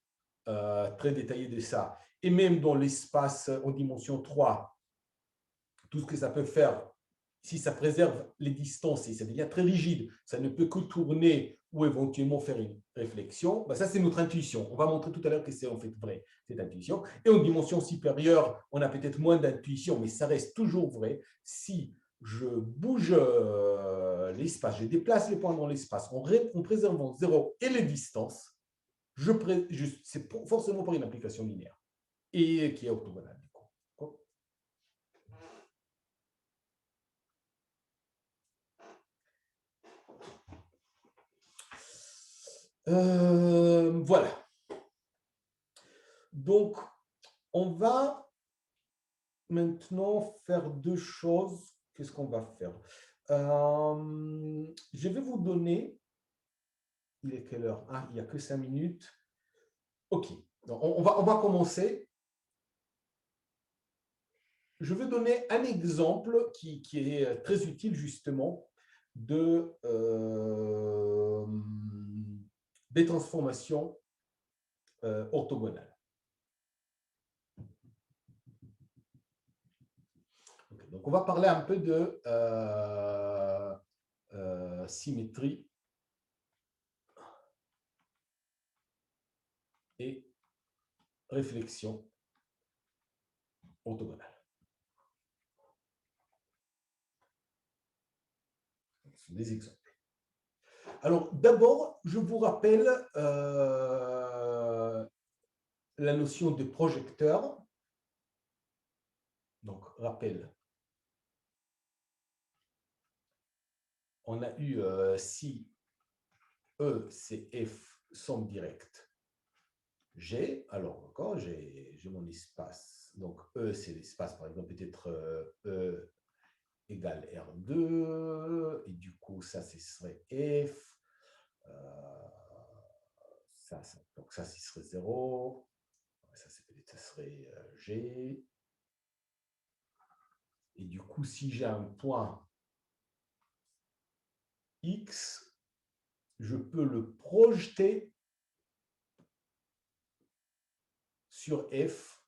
très détaillée de ça. Et même dans l'espace en dimension 3, tout ce que ça peut faire, si ça préserve les distances et ça devient très rigide, ça ne peut que tourner ou éventuellement faire une réflexion, ben ça c'est notre intuition. On va montrer tout à l'heure que c'est en fait vrai, cette intuition. Et en dimension supérieure, on a peut-être moins d'intuition, mais ça reste toujours vrai si je bouge l'espace, je déplace les points dans l'espace en préservant 0 et les distances, c'est forcément pour une application linéaire et qui est orthogonale. Voilà. Donc, on va maintenant faire deux choses. Qu'est-ce qu'on va faire? Je vais vous donner... Il est quelle heure? Ah, il n'y a que 5 minutes. OK. Donc, on va commencer. Je vais donner un exemple qui est très utile, justement, des transformations orthogonales. Okay. Donc, on va parler un peu de symétrie et réflexion orthogonale. Ce sont des exemples. Alors, d'abord, je vous rappelle la notion de projecteur. Donc, rappel. On a eu si E, c'est F, somme directe G. Alors, encore, j'ai mon espace. Donc, E, c'est l'espace, par exemple, peut-être E égale R2. Et du coup, ça, ce serait F. Donc, ça, ce serait 0. Ça serait G. Et du coup, si j'ai un point X, je peux le projeter sur F.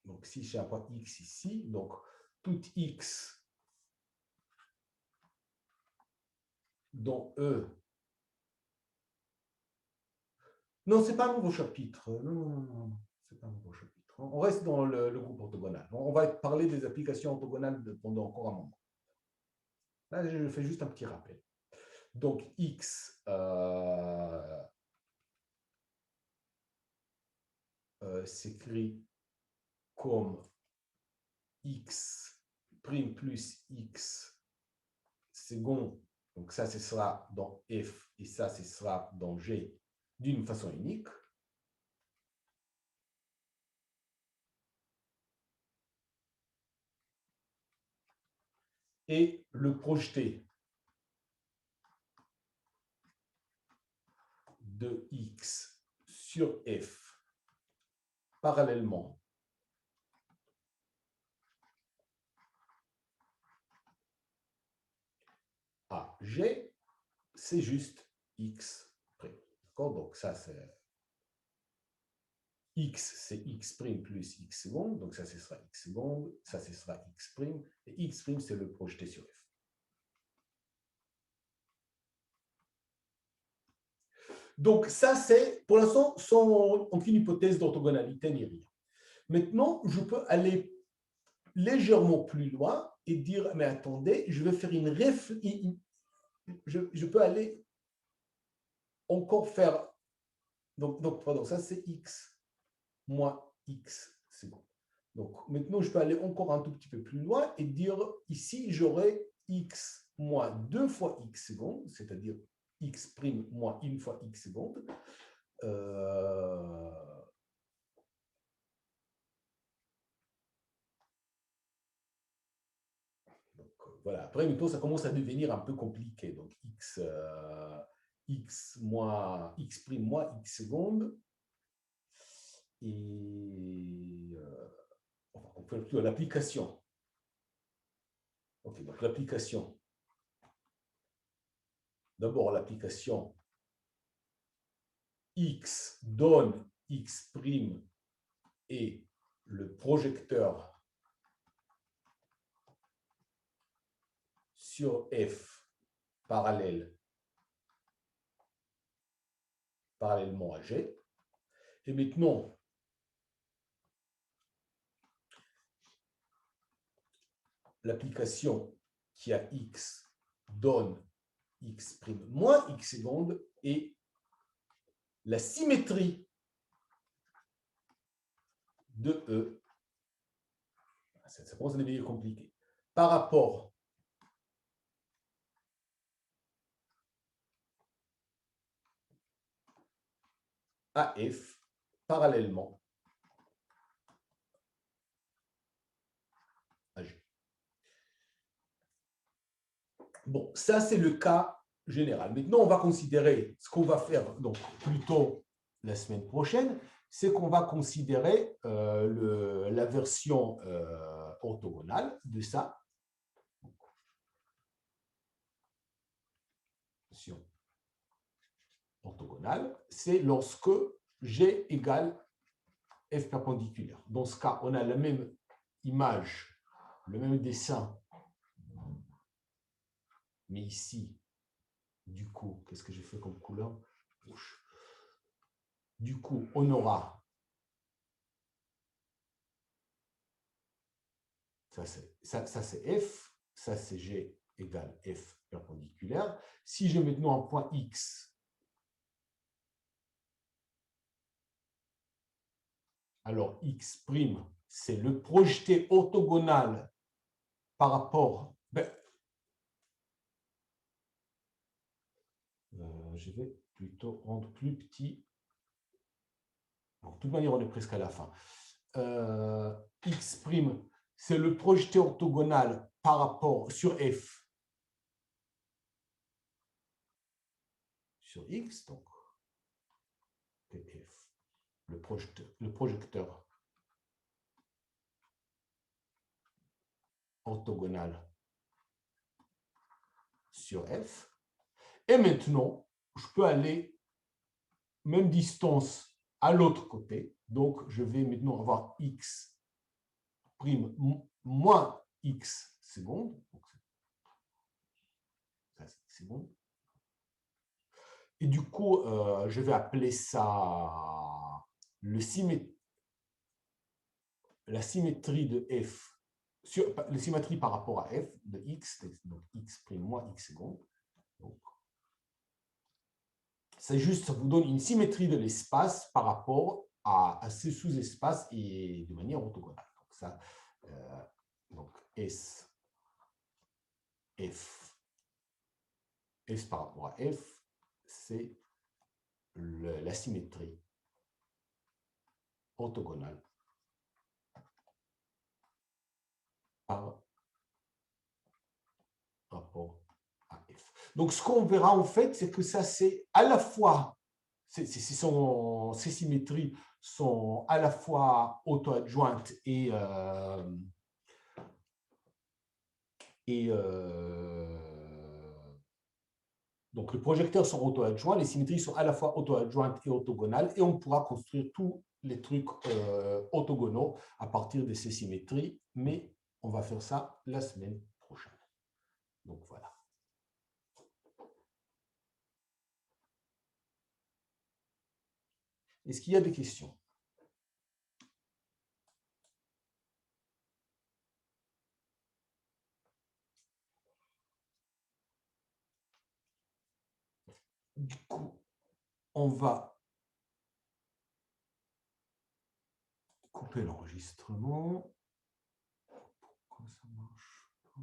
Donc, si j'ai un point X ici, donc tout X dont E. Non, ce n'est pas un nouveau chapitre. Non, ce n'est pas un nouveau chapitre. On reste dans le groupe orthogonal. On va parler des applications orthogonales pendant encore un moment. Là, je fais juste un petit rappel. Donc, X s'écrit comme X prime plus X second. Donc, ça, ce sera dans F et ça, ce sera dans G d'une façon unique. Et le projeté de X sur F parallèlement à G, c'est juste X'. D'accord? Donc ça, c'est X, c'est X' plus X seconde. Donc ça, ce sera X seconde. Ça, ce sera X'. Et X', c'est le projeté sur F. Donc ça, c'est pour l'instant sans aucune hypothèse d'orthogonalité ni rien. Maintenant, je peux aller légèrement plus loin et dire, mais attendez, je vais faire je peux aller encore faire, donc pardon, ça c'est X moins X secondes. Donc maintenant, je peux aller encore un tout petit peu plus loin et dire, ici, j'aurai X moins 2 fois X secondes, c'est-à-dire X' moins 1 fois X secondes. Voilà. Après, maintenant, ça commence à devenir un peu compliqué. Donc, X moins X' moins X secondes. Et on fait plutôt l'application. Ok, donc l'application. D'abord, l'application X donne X' et le projecteur sur F parallèlement à G. Et maintenant, l'application qui a X donne X' moins X secondes et la symétrie de E, ça commence à devenir compliqué, par rapport à F parallèlement à G. Bon, ça c'est le cas général. Maintenant, on va considérer ce qu'on va faire donc plutôt la semaine prochaine, c'est qu'on va considérer la version orthogonale de ça. Version orthogonale, c'est lorsque G égale F perpendiculaire. Dans ce cas, on a la même image, le même dessin, mais ici, du coup, qu'est-ce que j'ai fait comme couleur? Rouge. Du coup, on aura ça c'est F, ça c'est G égale F perpendiculaire. Si j'ai maintenant un point X, alors X', c'est le projeté orthogonal par rapport. Je vais plutôt rendre plus petit. De toute manière, on est presque à la fin. X', c'est le projeté orthogonal par rapport sur F sur X, donc F, le projecteur orthogonal sur F. Et maintenant, je peux aller même distance à l'autre côté. Donc, je vais maintenant avoir X' moins X secondes. Ça, c'est bon. Et du coup, je vais appeler ça le symétrique. la symétrie de f, la symétrie par rapport à f de x, donc x' moins x seconde. Donc, c'est juste, ça vous donne une symétrie de l'espace par rapport à ces sous-espaces et de manière orthogonale. Donc, ça, donc S, F, S par rapport à F, c'est la symétrie orthogonale par rapport à F. Donc, ce qu'on verra en fait, c'est que ça, c'est à la fois, ces symétries sont à la fois auto-adjointes et donc, les projecteurs sont auto-adjoints, les symétries sont à la fois auto-adjointes et orthogonales, et on pourra construire tous les trucs orthogonaux à partir de ces symétries, mais on va faire ça la semaine prochaine. Donc, voilà. Est-ce qu'il y a des questions? Du coup, on va couper l'enregistrement. Pourquoi ça marche pas?